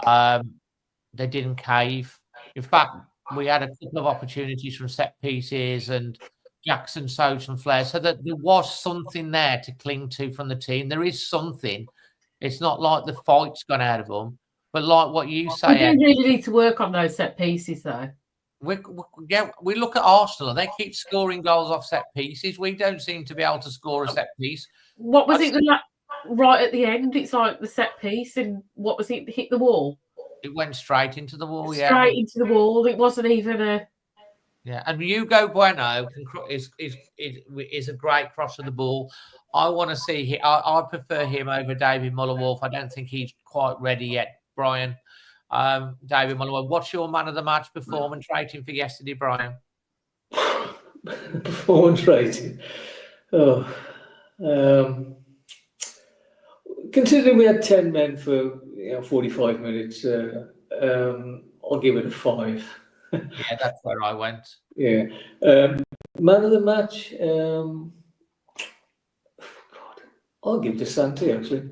they didn't cave. In fact, we had a couple of opportunities from set pieces, and Jackson showed some flair. So that there was something there to cling to from the team. There is something. It's not like the fight's gone out of them. But like what you say, we do really need to work on those set pieces, though. We look at Arsenal and they keep scoring goals off set pieces. We don't seem to be able to score a set piece. What was it right at the end? It's like the set piece, and what was it? Hit the wall. It went straight into the wall. Straight into the wall. It wasn't even a. Yeah, and Hugo Bueno is a great cross of the ball. I want to see. I prefer him over David Muller-Wolf. I don't think he's quite ready yet, Brian. David Muller-Wolf, what's your man of the match performance rating for yesterday, Brian? Performance rating. Considering we had 10 men for 45 minutes, I'll give it a 5. Yeah, that's where I went. Yeah. Man of the match, I'll give it to Santi, actually.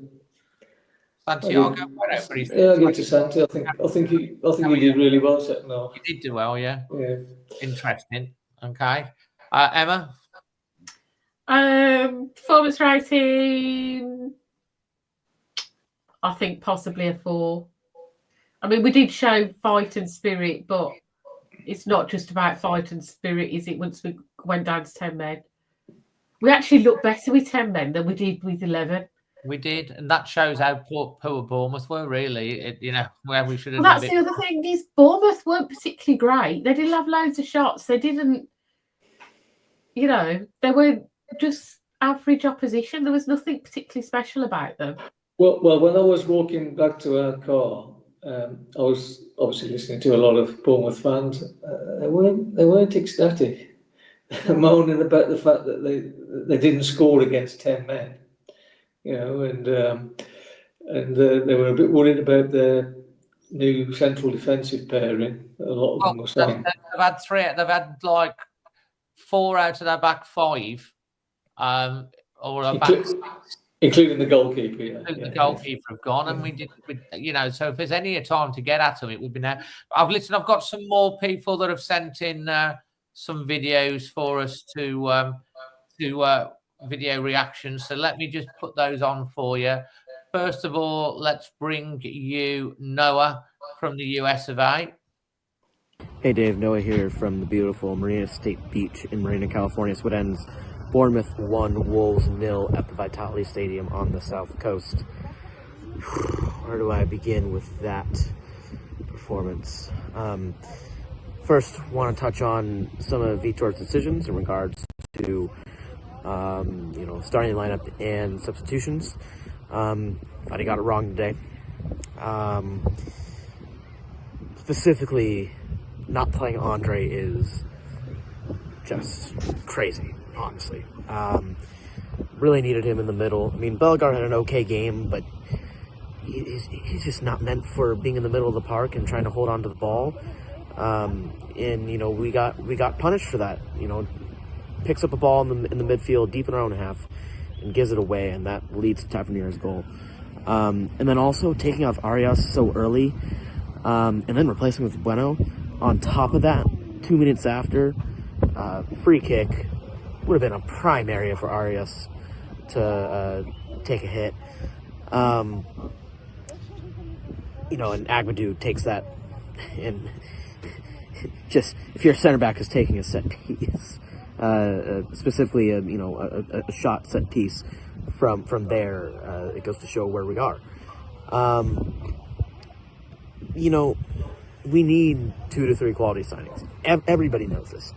Santiago, I'll give it to Santi. I think he did really well second half. He did do well, yeah. Yeah. Interesting. Okay. Emma? Performance rating, I think possibly a 4. I mean, we did show fight and spirit, but it's not just about fight and spirit, is it? Once we went down to 10 men, we actually looked better with 10 men than we did with 11. We did, and that shows how poor Bournemouth were, really. Where we should have. Well, that's the other thing, is Bournemouth weren't particularly great. They didn't have loads of shots. They didn't. you know, they were just average opposition. There was nothing particularly special about them. Well, when I was walking back to our car, I was obviously listening to a lot of Bournemouth fans. They weren't ecstatic, moaning about the fact that they didn't score against 10 men, you know, and they were a bit worried about their new central defensive pairing. A lot of them were saying they've had three. They've had like 4 out of their back 5, or a back. Including the goalkeeper, The goalkeeper have gone, and we did, you know. So if there's any time to get at them, it would be now. I've got some more people that have sent in some videos for us to video reactions. So let me just put those on for you. First of all, let's bring you Noah from the US of A. Hey Dave, Noah here from the beautiful Marina State Beach in Marina, California. So it ends Bournemouth 1, Wolves 0 at the Vitality Stadium on the South Coast. Where do I begin with that performance? First, want to touch on some of Vitor's decisions in regards to starting the lineup and substitutions. Thought he got it wrong today. Specifically, not playing Andre is just crazy, honestly. Really needed him in the middle. I mean, Bellegarde had an okay game, but he's just not meant for being in the middle of the park and trying to hold on to the ball. And we got punished for that. Picks up a ball in the midfield, deep in our own half, and gives it away, and that leads to Tavernier's goal. And then also taking off Arias so early, and then replacing with Bueno. On top of that, 2 minutes after, free kick would have been a prime area for Arias to take a hit. And Agbadou takes that, and just if your center back is taking a set piece, specifically a shot set piece from there, it goes to show where we are. We need 2 to 3 quality signings. Everybody knows this,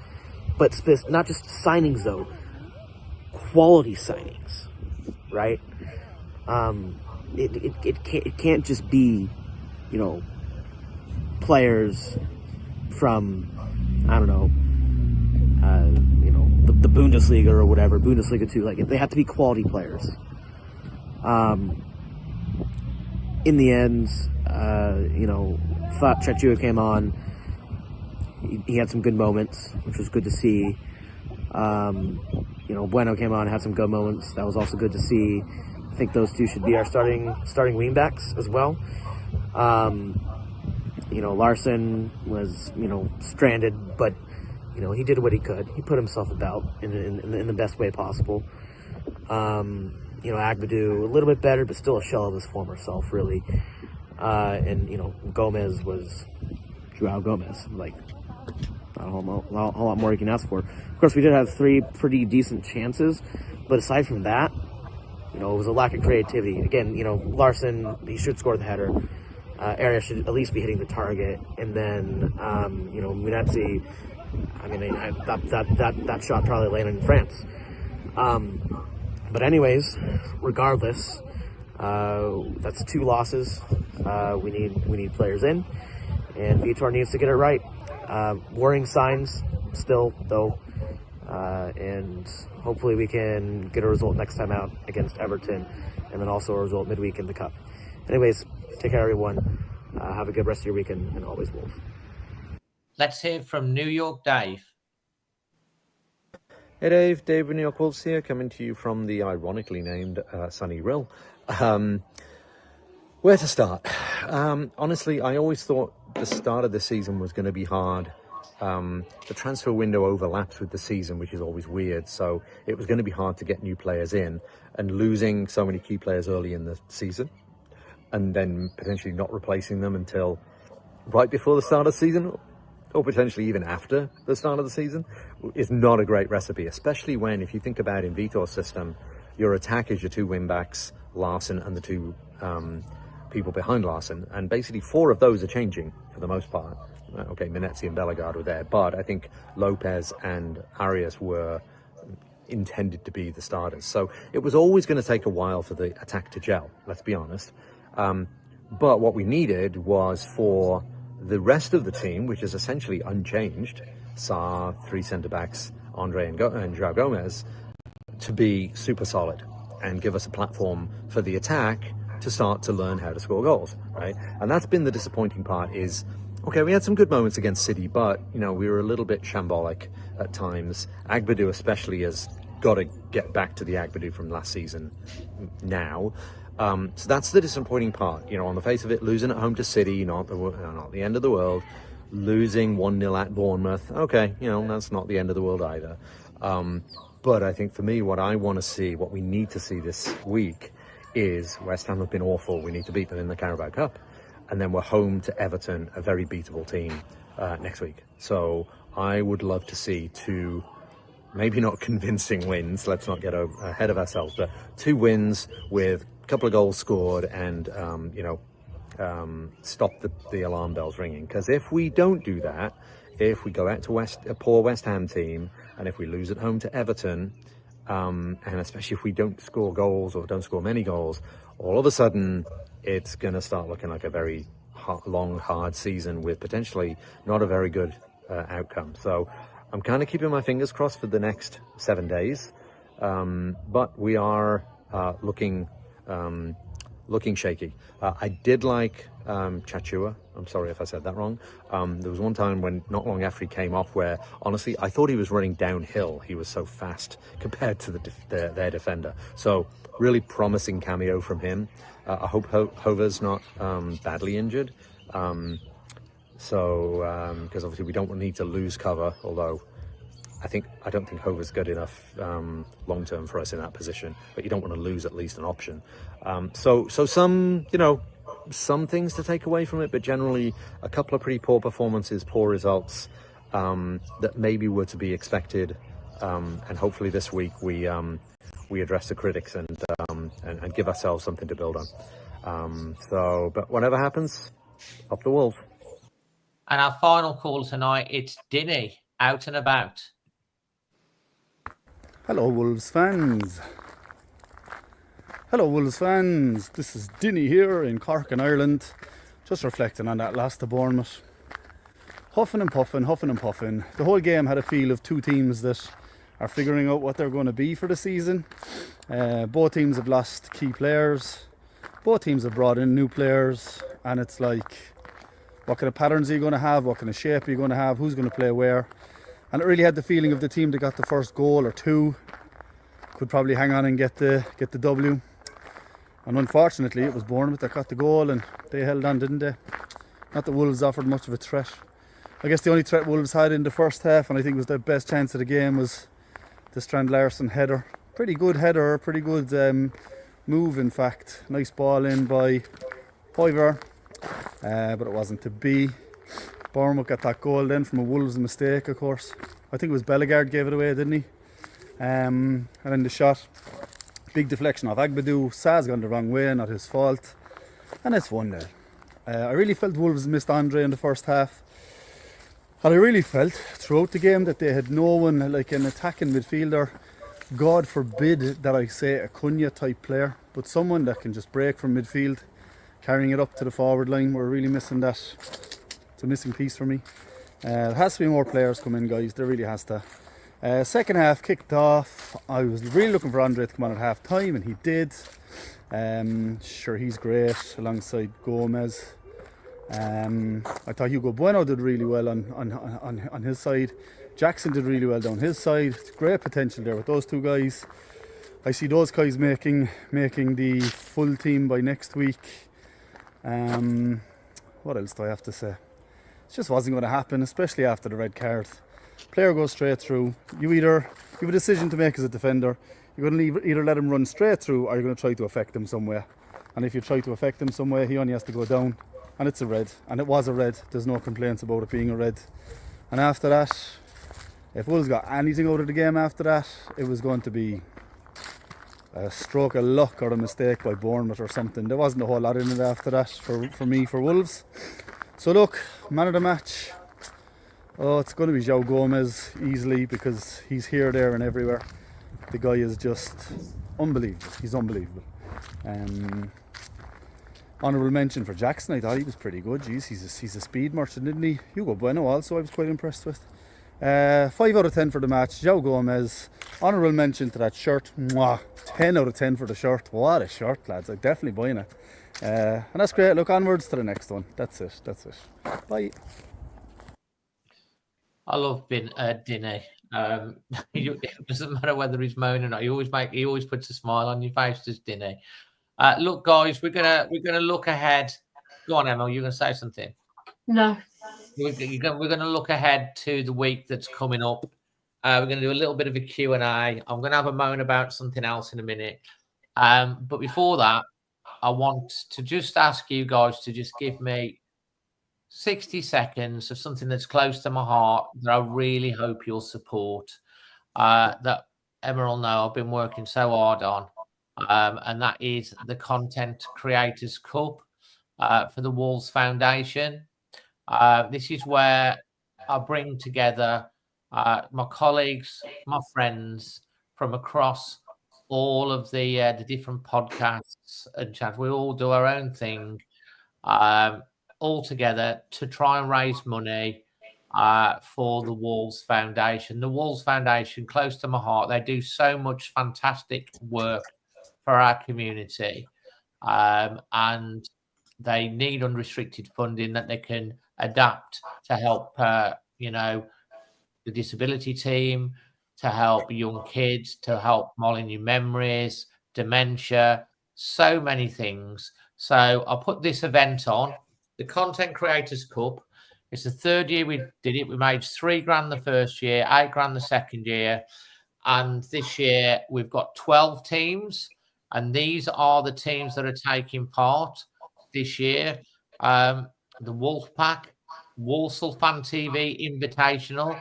but not just signings though, quality signings, right? It can't just be, players from, I don't know, the Bundesliga or whatever, Bundesliga 2. Like, they have to be quality players. In the end, thought Chachua came on. He had some good moments, which was good to see. Bueno came on, had some good moments. That was also good to see. I think those two should be our starting wingbacks as well. Larson was, stranded, but, he did what he could. He put himself about in the best way possible. Agbadou, a little bit better, but still a shell of his former self, really. And Gomez was Joao Gomez. Like, not a whole lot more you can ask for. Of course, we did have 3 pretty decent chances, but aside from that, it was a lack of creativity. Again, Larson, he should score the header. Arias should at least be hitting the target, and then Munetsi, that shot probably landed in France. But anyways, regardless, that's 2 losses. We need players in, and Vitor needs to get it right. Worrying signs still, though, and hopefully we can get a result next time out against Everton, and then also a result midweek in the Cup. Anyways, take care, everyone. Have a good rest of your weekend, and always Wolves. Let's hear from New York Dave. Hey Dave, Dave with New York Wolves here, coming to you from the ironically named Sunny Rill. Where to start? Honestly, I always thought the start of the season was going to be hard. The transfer window overlaps with the season, which is always weird, so it was going to be hard to get new players in, and losing so many key players early in the season, and then potentially not replacing them until right before the start of the season, or potentially even after the start of the season, is not a great recipe, especially when, if you think about in Vitor's system, your attack is your 2 wing-backs, Larson, and the 2 people behind Larson, and basically 4 of those are changing for the most part. Okay, Munetsi and Bellegarde were there, but I think Lopez and Arias were intended to be the starters. So it was always going to take a while for the attack to gel, let's be honest. But what we needed was for the rest of the team, which is essentially unchanged, Sarr, 3 centre-backs, Andre and João Gomez, to be super solid and give us a platform for the attack to start to learn how to score goals, right? And that's been the disappointing part is, okay, we had some good moments against City, but, you know, we were a little bit shambolic at times. Agbadou especially has got to get back to the Agbadou from last season now. So that's the disappointing part. You know, on the face of it, losing at home to City, not the end of the world. Losing 1-0 at Bournemouth, okay, you know, that's not the end of the world either. But I think for me, what I want to see, what we need to see this week is West Ham have been awful. We need to beat them in the Carabao Cup. And then we're home to Everton, a very beatable team, next week. So I would love to see 2, maybe not convincing wins, let's not get ahead of ourselves, but 2 wins with a couple of goals scored and, stop the alarm bells ringing. Because if we don't do that, if we go out to a poor West Ham team, and if we lose at home to Everton, and especially if we don't score goals or don't score many goals, all of a sudden it's going to start looking like a very long, hard season with potentially not a very good outcome. So I'm kind of keeping my fingers crossed for the next 7 days, but we are looking shaky. I did like Chachua. I'm sorry if I said that wrong. There was one time when not long after he came off where, honestly, I thought he was running downhill. He was so fast compared to their defender. So really promising cameo from him. I hope Hover's not badly injured. Because obviously we don't need to lose cover, although I don't think Hover's good enough long term for us in that position, but you don't want to lose at least an option. So some, you know, some things to take away from it, but generally a couple of pretty poor performances, poor results that maybe were to be expected. And hopefully this week we address the critics and give ourselves something to build on. But whatever happens, up the Wolves. And our final call tonight, it's Dinny, out and about. Hello Wolves fans. This is Dinny here in Cork in Ireland, just reflecting on that loss to Bournemouth. Huffing and puffing. The whole game had a feel of 2 teams that are figuring out what they're going to be for the season. Both teams have lost key players. Both teams have brought in new players, and it's like, what kind of patterns are you going to have? What kind of shape are you going to have? Who's going to play where? And it really had the feeling of the team that got the first goal or 2 could probably hang on and get the W. And unfortunately, it was Bournemouth that got the goal, and they held on, didn't they? Not that Wolves offered much of a threat. I guess the only threat Wolves had in the first half, and I think was their best chance of the game, was the Strand Larson header. Pretty good header, pretty good move, in fact. Nice ball in by Hoiver, but it wasn't to be. Bournemouth got that goal then from a Wolves mistake, of course. I think it was Bellegarde gave it away, didn't he? And then the shot, big deflection off Agbadou. Sarr's gone the wrong way, not his fault. And it's 1-0. I really felt Wolves missed Andre in the first half. And I really felt throughout the game that they had no one like an attacking midfielder. God forbid that I say a Cunha type player, but someone that can just break from midfield, carrying it up to the forward line. We're really missing that. It's a missing piece for me. There has to be more players come in, guys. There really has to. Second half kicked off. I was really looking for Andre to come on at half time, and he did. Sure, he's great alongside Gomez. I thought Hugo Bueno did really well on his side. Jackson did really well down his side. It's great potential there with those 2 guys. I see those guys making the full team by next week. What else do I have to say? It just wasn't going to happen, especially after the red card. Player goes straight through. You have a decision to make as a defender. You're going to either let him run straight through, or you're going to try to affect him some way. And if you try to affect him some way, he only has to go down. And it's a red. And it was a red. There's no complaints about it being a red. And after that, if Wolves got anything out of the game after that, it was going to be a stroke of luck or a mistake by Bournemouth or something. There wasn't a whole lot in it after that for Wolves. So look, man of the match. Oh, it's going to be João Gomez easily, because he's here, there and everywhere. The guy is just unbelievable. He's unbelievable. Honourable mention for Jackson. I thought he was pretty good. Jeez, he's a speed merchant, isn't he? Hugo Bueno also I was quite impressed with. 5 out of 10 for the match. João Gomez. Honourable mention to that shirt. Mwah. 10 out of 10 for the shirt. What a shirt, lads. I'm definitely buying it. And that's great. Look onwards to the next one. That's it. Bye. I love Dinny. It doesn't matter whether he's moaning or not. He always puts a smile on your face, does Dinny. Look, guys, we're gonna look ahead. Go on, Emma. You're gonna say something. No. We're gonna look ahead to the week that's coming up. We're gonna do a little bit of a Q&A. I'm gonna have a moan about something else in a minute. But before that, I want to just ask you guys to just give me 60 seconds of something that's close to my heart that I really hope you'll support. That Emma will know I've been working so hard on. And that is the Content Creators Cup for the Wolves Foundation. This is where I bring together my colleagues, my friends from across all of the different podcasts and chats. We all do our own thing all together to try and raise money for the Wolves Foundation. The Wolves Foundation, close to my heart, they do so much fantastic work for our community, and they need unrestricted funding that they can adapt to help the disability team, to help young kids, to help Molyneux memories, dementia, so many things. So I put this event on, the Content Creators Cup. It's the third year we did it. We made $3,000 the first year, $8,000 the second year, and this year we've got 12 teams. And these are the teams that are taking part this year. The Wolfpack, Walsall Fan TV Invitational,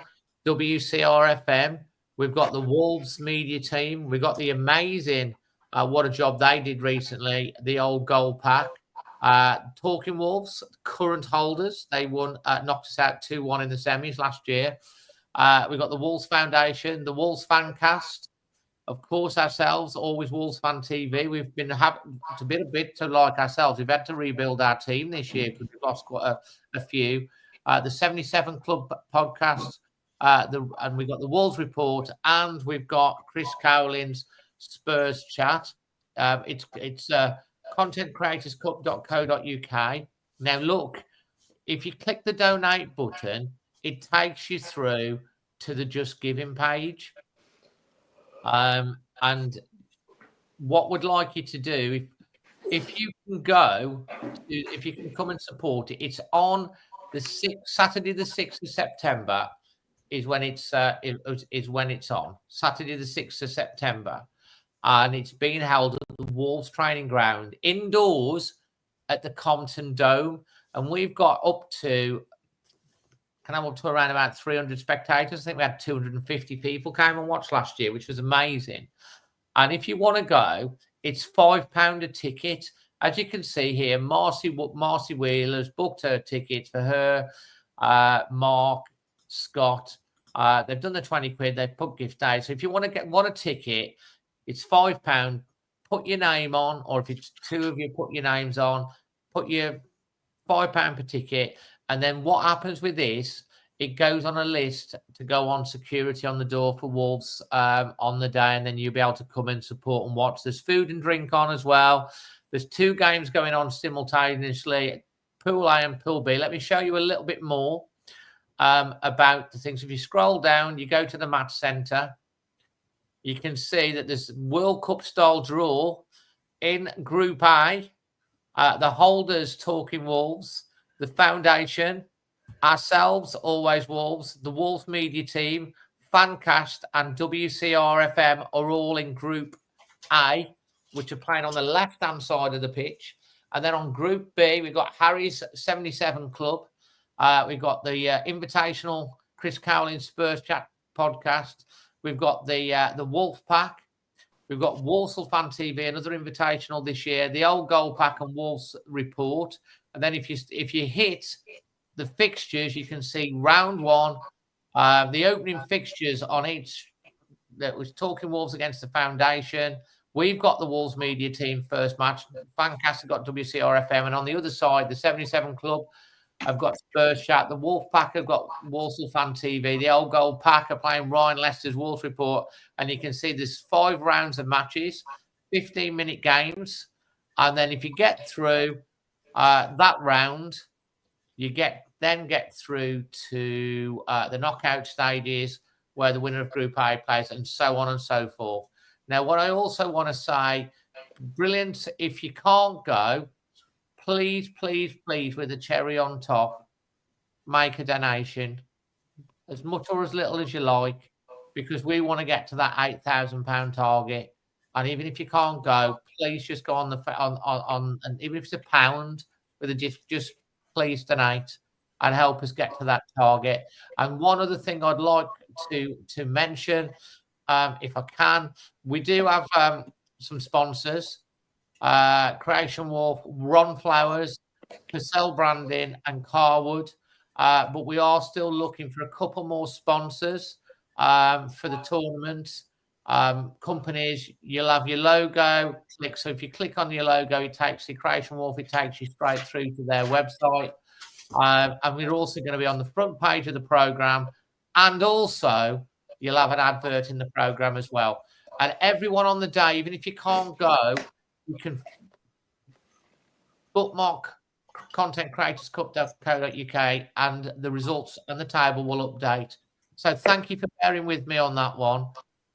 WCRFM. We've got the Wolves media team. We've got the amazing, what a job they did recently, the old Goal Pack. Talking Wolves, current holders. They won, knocked us out 2-1 in the semis last year. We've got the Wolves Foundation, the Wolves Fancast. Of course, ourselves, Always Wolves Fan TV. We've been a bit to like ourselves. We've had to rebuild our team this year because we've lost quite a few. The 77 Club podcast, and we've got the Wolves Report, and we've got Chris Cowling's Spurs Chat. It's contentcreatorscup.co.uk. Now, look, if you click the donate button, it takes you through to the Just Giving page. And what would like you to do, if you can if you can come and support it, it's on the Saturday, the 6th of September is when it's on Saturday, the 6th of September, and it's being held at the Wolves training ground indoors at the Compton Dome, and we've got up to around about 300 spectators. I think we had 250 people came and watched last year, which was amazing. And if you want to go, it's £5 a ticket. As you can see here, Marcy Wheeler's booked her tickets for her, Mark, Scott. They've done the 20 quid. They've put gift days. So if you want a ticket, it's £5. Put your name on, or if it's two of you, put your names on. Put your £5 per ticket. And then what happens with this, it goes on a list to go on security on the door for Wolves on the day, and then you'll be able to come and support and watch. There's food and drink on as well. There's 2 games going on simultaneously, Pool A and Pool B. Let me show you a little bit more about the things. If you scroll down, you go to the match centre, you can see that there's World Cup style draw in Group A. The holders, Talking Wolves, the Foundation, ourselves, Always Wolves, the Wolves media team, Fancast, and WCRFM are all in Group A, which are playing on the left-hand side of the pitch. And then on Group B, we've got Harry's 77 Club. We've got the Invitational Chris Cowling Spurs Chat podcast. We've got the Wolf Pack. We've got Walsall Fan TV, another invitational this year, the Old Goal Pack and Wolves Report. And then if you hit the fixtures, you can see round 1, the opening fixtures on each that was talking Wolves against the Foundation. We've got the Wolves media team first match. Fancast have got WCRFM, and on the other side, the 77 Club have got Spurs Chat. The Wolf Pack have got Walsall Fan TV. The Old Gold Pack are playing Ryan Lester's Wolves Report, and you can see there's 5 rounds of matches, 15-minute games, and then if you get through that round, you get through to the knockout stages where the winner of Group A plays, and so on and so forth. Now, what I also want to say, brilliant, if you can't go, please, please, please, with a cherry on top, make a donation, as much or as little as you like, because we want to get to that £8,000 target. And even if you can't go, please just go on and even if it's £1, with a just please donate and help us get to that target. And one other thing I'd like to mention, if I can, we do have some sponsors. Creation Wolf, Ron Flowers, Purcell Branding and Carwood. But we are still looking for a couple more sponsors for the tournament. Companies, you'll have your logo. So if you click on your logo, it takes you Creation Wolf, it takes you straight through to their website. And we're also going to be on the front page of the program. And also, you'll have an advert in the program as well. And everyone on the day, even if you can't go, you can bookmark contentcreatorscup.co.uk and the results and the table will update. So thank you for bearing with me on that one.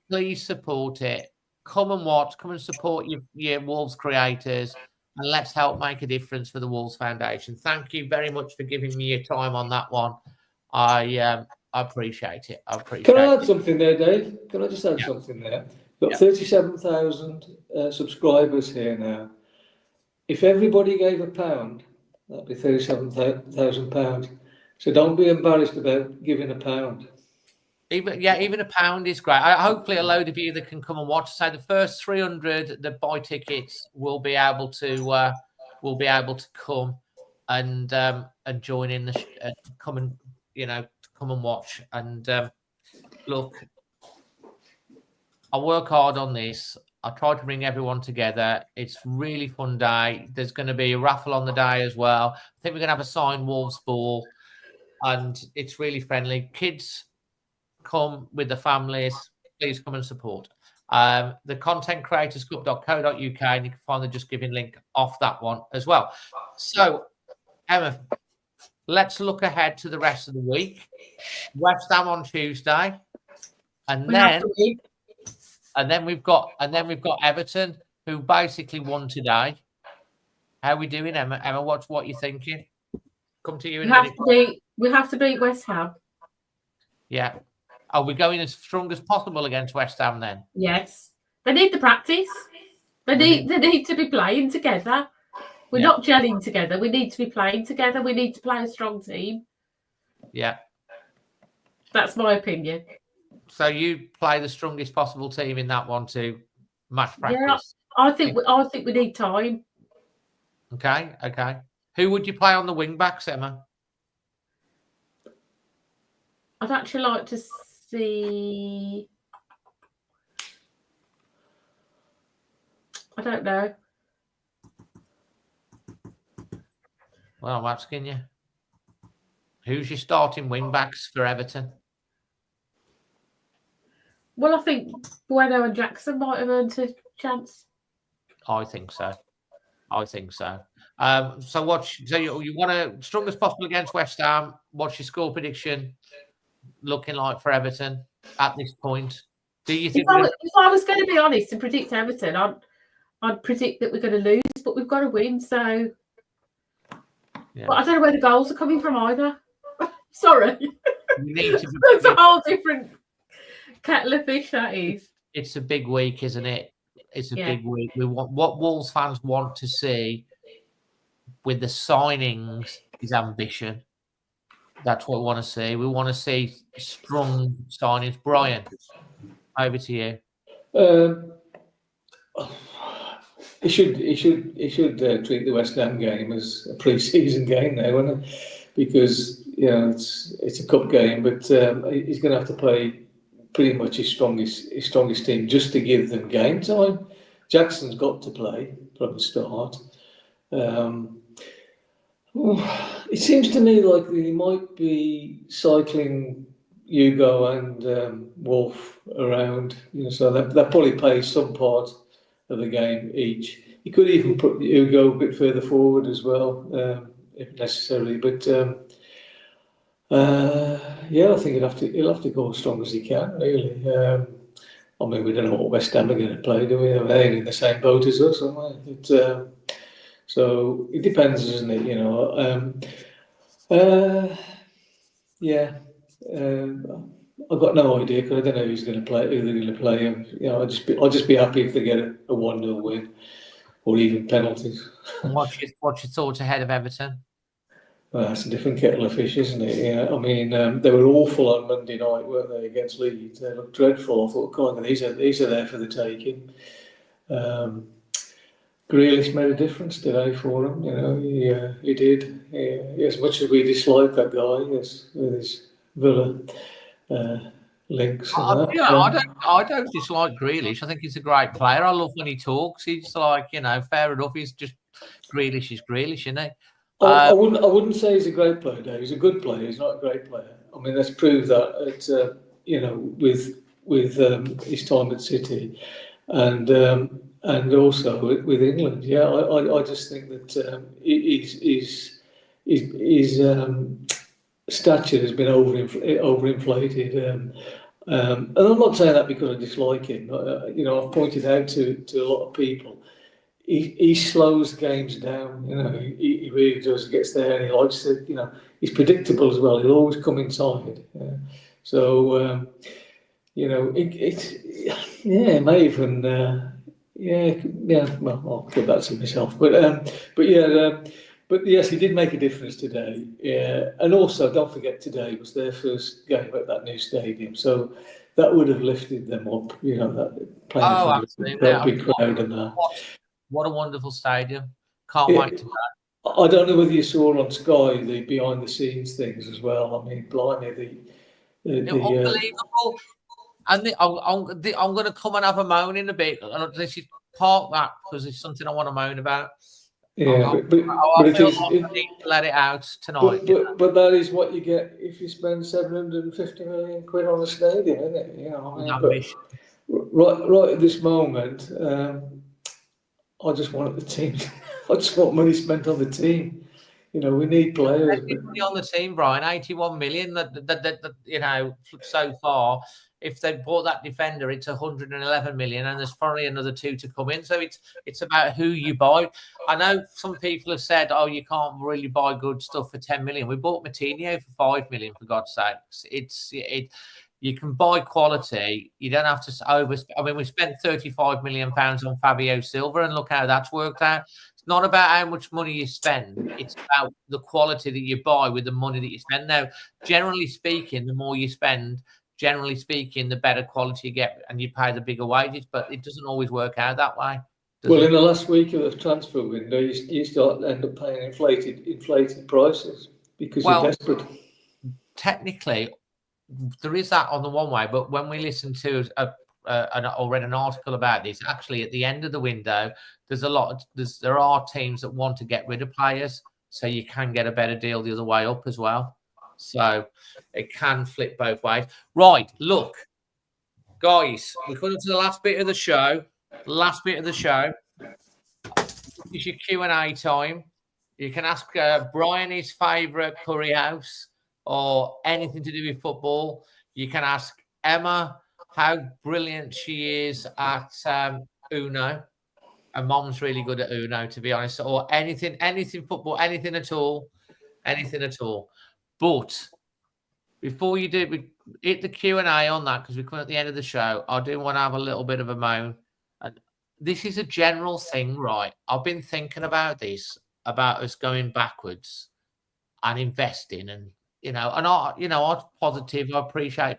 Please support it. Come and watch. Come and support your Wolves creators. And let's help make a difference for the Wolves Foundation. Thank you very much for giving me your time on that one. I appreciate it. Can I add something there, Dave? Can I just add something there? We've got 37,000 subscribers here now. If everybody gave £1, that'd be £37,000. So don't be embarrassed about giving £1. Even £1 is great. Hopefully, a load of you that can come and watch. So the first 300 that buy tickets will be able to come and join in come and watch. And look, I work hard on this. I try to bring everyone together. It's a really fun day. There's going to be a raffle on the day as well. I think we're going to have a signed Wolves ball, and it's really friendly. Kids, come with the families. Please come and support. The contentcreatorscup.co.uk, and you can find the Just Giving link off that one as well. So, Emma, let's look ahead to the rest of the week. West Ham on Tuesday, and then we've got Everton, who basically won today. How are we doing, Emma? Emma, what you thinking? Come to you in a minute. We have to beat West Ham. Yeah. Are we going as strong as possible against West Ham then? Yes. They need the practice. They need to be playing together. We're not gelling together. We need to be playing together. We need to play a strong team. Yeah. That's my opinion. So you play the strongest possible team in that one to match practice? Yeah, I think we need time. Okay. Who would you play on the wing backs, Emma? I'd actually like to see. I don't know. Well, I'm asking you. Who's your starting wing backs for Everton? Well, I think Bueno and Jackson might have earned a chance. I think so. So you want to strongest possible against West Ham? What's your score prediction looking like for Everton at this point? Do you think? If I was going to be honest and predict Everton, I'd predict that we're going to lose, but we've got to win. So, but I don't know where the goals are coming from either. Sorry, it's a whole different kettle of fish. That is. It's a big week, isn't it? It's a big week. We want what Wolves fans want to see with the signings is ambition. That's what we want to see. We want to see strong signings. Brian, over to you. He should treat the West Ham game as a pre-season game now, isn't it? Because it's a cup game, but he's going to have to play pretty much his strongest team just to give them game time. Jackson's got to play from the start. It seems to me like he might be cycling Hugo and Wolf around, so that probably plays some part of the game each. He could even put Hugo a bit further forward as well, if necessary. But I think he'll have to go as strong as he can, really. I mean, we don't know what West Ham are going to play, do we? They ain't in the same boat as us, aren't they? So it depends, doesn't it? I've got no idea because I don't know who they're going to play. I'll just be happy if they get a 1-0 win or even penalties. What's your thoughts ahead of Everton? Well, that's a different kettle of fish, isn't it? Yeah, I mean, they were awful on Monday night, weren't they, against Leeds? They looked dreadful. I thought, God, these are there for the taking. Grealish made a difference today for him. He did. As much as we dislike that guy, with his Villa links. I don't dislike Grealish. I think he's a great player. I love when he talks. He's like, fair enough. He's just Grealish is Grealish, isn't he? I wouldn't say he's a great player, Dave. He's a good player. He's not a great player. I mean, let's prove that. With his time at City, and also with England. Yeah, I just think that his stature has been overinflated. And I'm not saying that because I dislike him. I've pointed out to a lot of people. He slows games down, he really does. He gets there and he likes to, he's predictable as well. He'll always come inside. So, it may even, well, I'll give that to myself. But yes, he did make a difference today. Yeah, and also don't forget today was their first game at that new stadium, so that would have lifted them up. That playing for that big crowd and that. What a wonderful stadium! Can't wait to go. I don't know whether you saw on Sky the behind the scenes things as well. I mean, blimey, unbelievable. And I'm going to come and have a moan in a bit. And this is part that because it's something I want to moan about. Yeah, I need to let it out tonight. But that is what you get if you spend 750 million quid on a stadium, isn't it? Right at this moment, I just want the team. I just want money spent on the team. We need players. Money on the team, Brian. 81 million. That so far. If they bought that defender, it's 111 million, and there's probably another 2 to come in. So it's about who you buy. I know some people have said, "Oh, you can't really buy good stuff for 10 million." We bought Moutinho for 5 million, for God's sakes. You can buy quality. You don't have to overspend. I mean, we spent 35 million pounds on Fabio Silva, and look how that's worked out. It's not about how much money you spend. It's about the quality that you buy with the money that you spend. Now, generally speaking, the more you spend, generally speaking, the better quality you get, and you pay the bigger wages. But it doesn't always work out that way. Well, in the last week of the transfer window, you end up paying inflated prices because you're desperate. Technically, there is that on the one way, but when we listen to or read an article about this, actually at the end of the window, there are teams that want to get rid of players, so you can get a better deal the other way up as well. So it can flip both ways. Right, look, guys, we're coming to the last bit of the show. It's your Q&A time. You can ask Brian his favourite curry house or anything to do with football. You can ask Emma how brilliant she is at Uno. And Mom's really good at Uno, to be honest. Or anything football, anything at all. But before you do, we hit the Q&A on that because we're coming at the end of the show. I do want to have a little bit of a moan. And this is a general thing, right? I've been thinking about this, about us going backwards and investing, and and I'm positive. I appreciate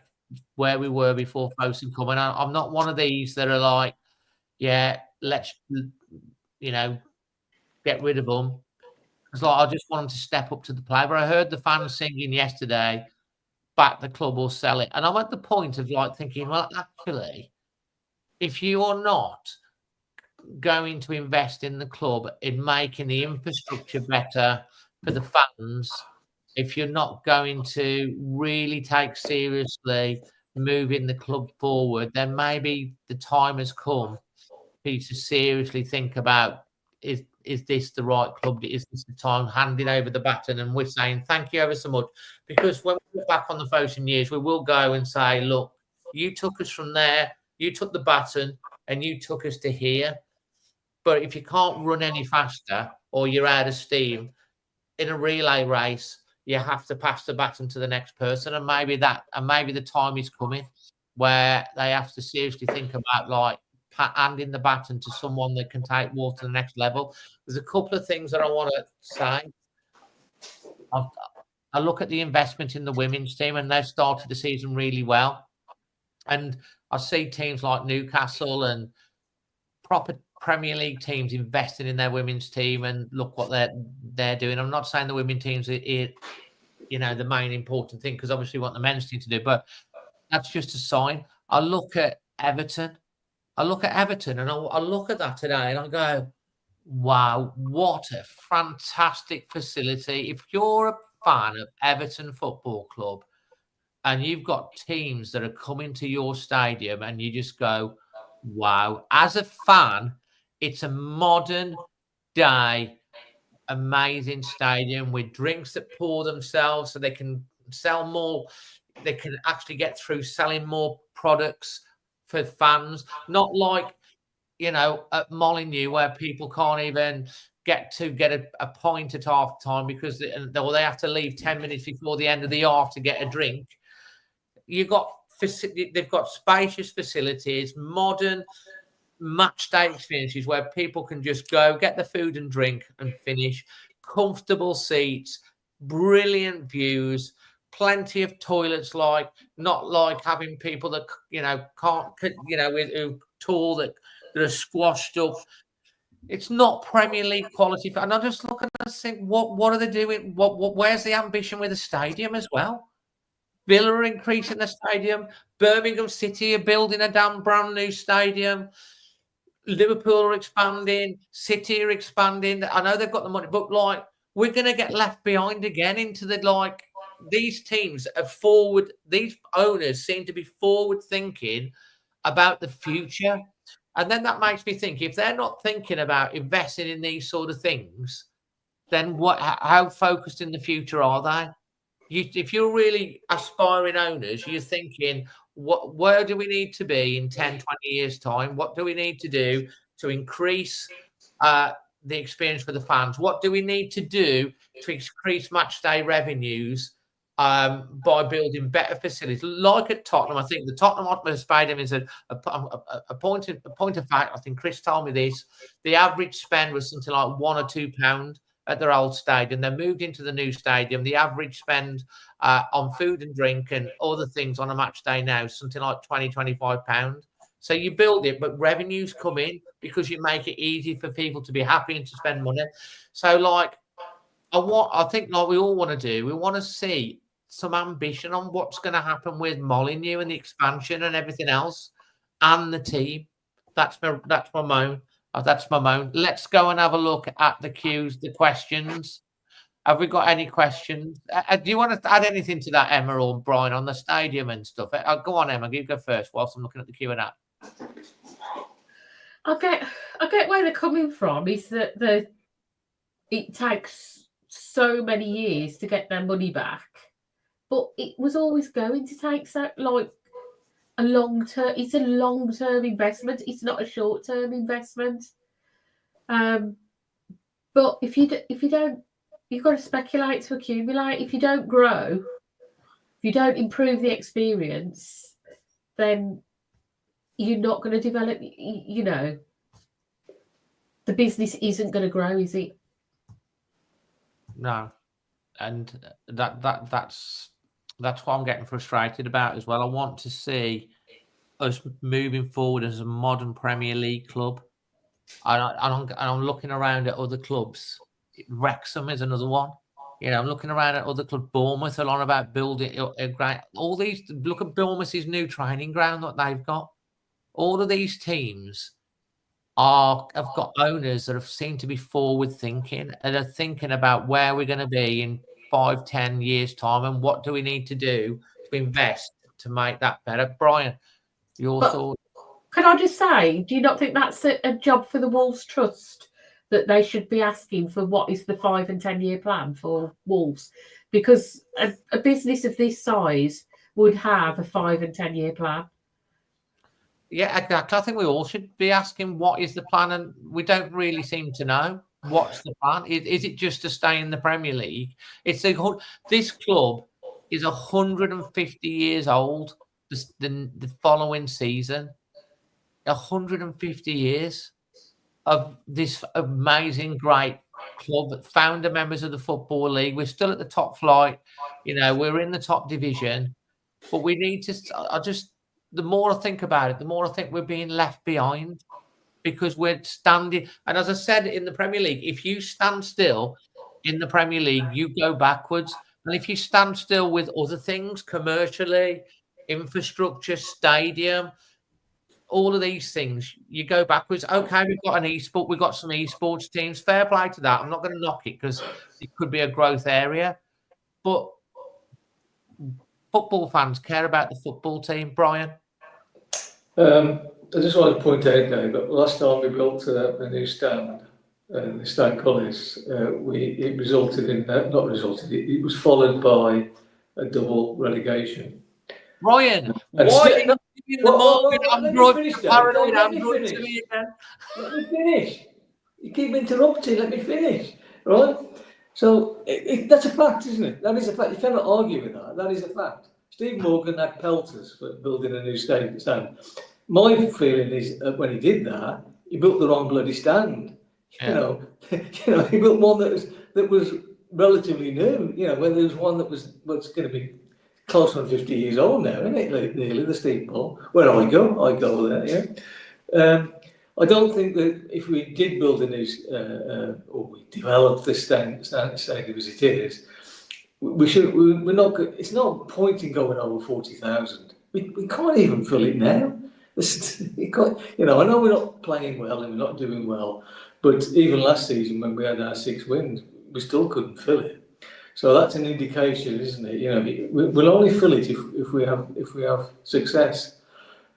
where we were before Fosun coming. I'm not one of these that are like, yeah, let's get rid of them. Because I just want them to step up to the plate. But I heard the fans singing yesterday, back the club or sell it. And I'm at the point of like thinking, well, actually, if you are not going to invest in the club, in making the infrastructure better for the fans, if you're not going to really take seriously moving the club forward, then maybe the time has come for you to seriously think about, is this the right club? Is this the time handing over the baton? And we're saying thank you ever so much, because when we look back on the voting years, we will go and say, look, you took us from there, you took the baton, and you took us to here. But if you can't run any faster or you're out of steam in a relay race, you have to pass the baton to the next person. And maybe the time is coming where they have to seriously think about like handing the baton to someone that can take Wolves to the next level. There's a couple of things that I want to say. I look at the investment in the women's team, and they've started the season really well. And I see teams like Newcastle and proper Premier League teams investing in their women's team, and look what they're doing. I'm not saying the women's teams are, the main important thing, because obviously we want the men's team to do, but that's just a sign. I look at Everton and I look at that today and I go, wow, what a fantastic facility. If you're a fan of Everton Football Club and you've got teams that are coming to your stadium and you just go, wow. As a fan, it's a modern day, amazing stadium with drinks that pour themselves so they can sell more. They can actually get through selling more products for fans. Not like, at Molineux where people can't even get a pint at half time because they have to leave 10 minutes before the end of the half to get a drink. They've got spacious facilities, modern match day experiences where people can just go get the food and drink and finish. Comfortable seats, brilliant views, plenty of toilets, not like having people that can't who tall that are squashed up. It's not Premier League quality, and I just look and I think, what are they doing? Where's the ambition with the stadium as well? Villa are increasing the stadium. Birmingham City are building a brand new stadium. Liverpool are expanding. City are expanding. I know they've got the money, but we're going to get left behind again into the these teams are forward. These owners seem to be forward thinking about the future. And then that makes me think, if they're not thinking about investing in these sort of things, then how focused in the future are they? If you're really aspiring owners, you're thinking, where do we need to be in 10, 20 years' time? What do we need to do to increase the experience for the fans? What do we need to do to increase match day revenues by building better facilities? Like at Tottenham, I think the Tottenham Stadium is a point of fact. I think Chris told me this. The average spend was something like £1 or £2 at their old stadium. They moved into the new stadium. The average spend on food and drink and other things on a match day now is something like £20, £25. So you build it, but revenues come in because you make it easy for people to be happy and to spend money. So I think we all want to do, we want to see some ambition on what's going to happen with Molineux and the expansion and everything else and the team. That's my moan. That's my moan. Let's go and have a look at the queues, the questions. Have we got any questions? Do you want to add anything to that, Emma or Brian, on the stadium and stuff? Go on, Emma. You go first whilst I'm looking at the Q&A. I get where they're coming from. Is that it takes so many years to get their money back, but it was always going to take a long term. It's a long term investment. It's not a short term investment. But if you don't, you've got to speculate to accumulate. If you don't grow, if you don't improve the experience, then you're not going to develop. The business isn't going to grow, is it? No, and that's what I'm getting frustrated about as well. I want to see us moving forward as a modern Premier League club. And I'm looking around at other clubs. Wrexham is another one. You know, I'm looking around at other clubs. Bournemouth are on about building a great. All these, look at Bournemouth's new training ground that they've got. All of these teams have got owners that have seemed to be forward thinking and are thinking about where we're going to be in 5-10 years time and what do we need to do to invest to make that better. Brian, your thoughts? Can I just say, do you not think that's a job for the Wolves Trust, that they should be asking for what is the 5 and 10 year plan for Wolves? Because a business of this size would have a 5 and 10 year plan. Yeah, exactly. I think we all should be asking what is the plan, and we don't really seem to know what's the plan. Is it just to stay in the Premier League? This club is 150 years old. The following season, 150 years of this amazing, great club. Founder members of the Football League. We're still at the top flight. You know, we're in the top division, but we need to. The more I think about it, the more I think we're being left behind because we're standing. And as I said in the Premier League, if you stand still in the Premier League, you go backwards. And if you stand still with other things, commercially, infrastructure, stadium, all of these things, you go backwards. Okay, we've got we've got some esports teams. Fair play to that. I'm not going to knock it because it could be a growth area. But football fans care about the football team, Brian. I just want to point out, Dave, that last time we built a new stand, the stand colours, it resulted in it was followed by a double relegation. Brian, why are you giving the market paranoid Android to me again? Let me finish. You keep interrupting. Let me finish. Right? So that's a fact, isn't it? That is a fact. You cannot argue with that. That is a fact. Steve Morgan had pelters for building a new stand. My feeling is when he did that, he built the wrong bloody stand. Yeah. He built one that was relatively new. You know, where there was one that was going to be close on 50 years old now, isn't it? Nearly the steeple. Where I go there. Yeah. I don't think that if we did build a new, or we developed this stadium as it is, we should. We're not. It's not point in going over 40,000. We can't even fill it now. I know we're not playing well and we're not doing well, but even last season when we had our 6 wins, we still couldn't fill it. So that's an indication, isn't it? You know, we'll only fill it if we have success.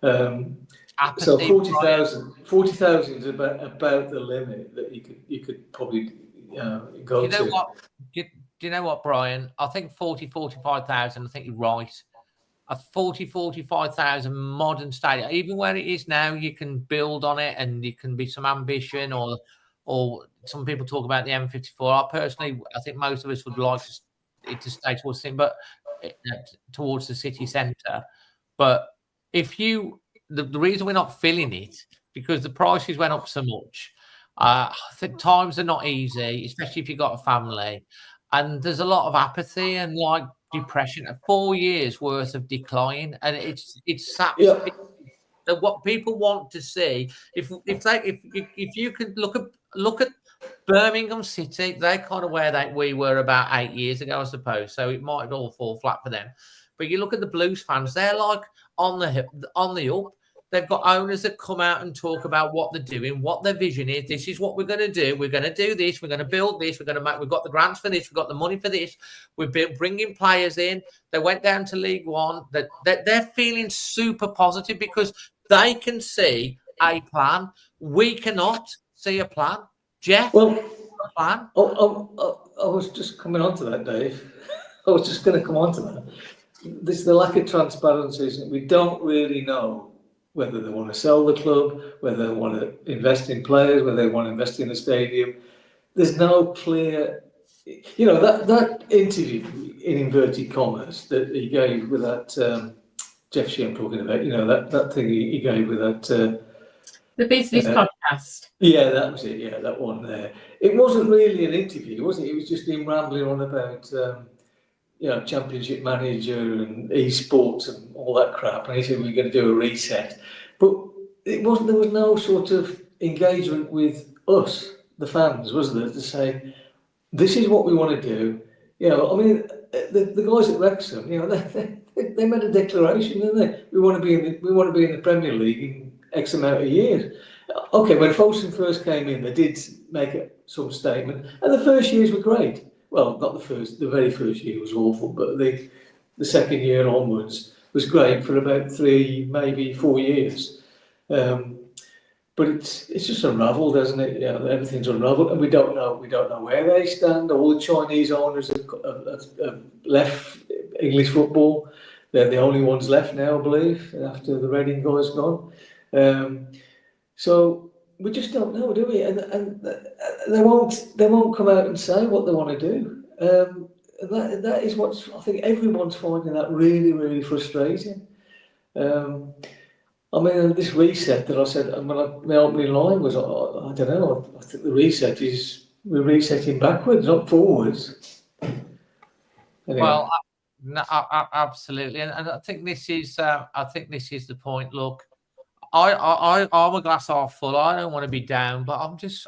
So 40,000 is about the limit that you could probably go to. Do you know what, Brian? I think 45,000. I think you're right. A 45,000 modern stadium, even where it is now, you can build on it, and it can be some ambition, or some people talk about the M54. I think most of us would like it to stay towards towards the city centre. But the reason we're not filling it because the prices went up so much. I think times are not easy, especially if you've got a family, and there's a lot of apathy and depression. 4 years worth of decline, and it's what people want to see. If you could look at Birmingham City, they're kind of where we were about 8 years ago, I suppose. So it might all fall flat for them. But you look at the Blues fans; they're on the up. They've got owners that come out and talk about what they're doing, what their vision is. This is what we're going to do. We're going to do this. We're going to build this. We've got the grants for this. We've got the money for this. We've been bringing players in. They went down to League One. They're feeling super positive because they can see a plan. We cannot see a plan. Jeff, well, a plan? I was just coming on to that, Dave. I was just going to come on to that. There's the lack of transparency, isn't it? We don't really know whether they want to sell the club, whether they want to invest in players, whether they want to invest in the stadium. There's no clear, that interview in inverted commas that he gave with that Jeff Shea I'm talking about, that thing he gave with that. The business podcast. Yeah, that was it. Yeah, that one there. It wasn't really an interview, was it? It was just him rambling on about, championship manager and esports and all that crap. And he said we're going to do a reset, but there was no sort of engagement with us, the fans, was there, to say this is what we want to do. You know, I mean, the guys at Wrexham, you know, they made a declaration, didn't they? We want to be in the Premier League in X amount of years. Okay, when Folsom first came in, they did make some statement, and the first years were great. Well, not the first, the very first year was awful, but the second year onwards was great for about 3, maybe 4 years. But it's just unravelled, hasn't it? Yeah, everything's unravelled, and we don't know where they stand. All the Chinese owners have left English football. They're the only ones left now, I believe, after the Reading guy's gone. So we just don't know, do we? And they won't come out and say what they want to do. That is what I think everyone's finding that really, really frustrating. I mean, this reset that I said, my opening line was, I don't know, I think the reset is, we're resetting backwards, not forwards. Anyway. Well, no, absolutely, and I think this is the point. Look, I'm a glass half full. I don't want to be down, but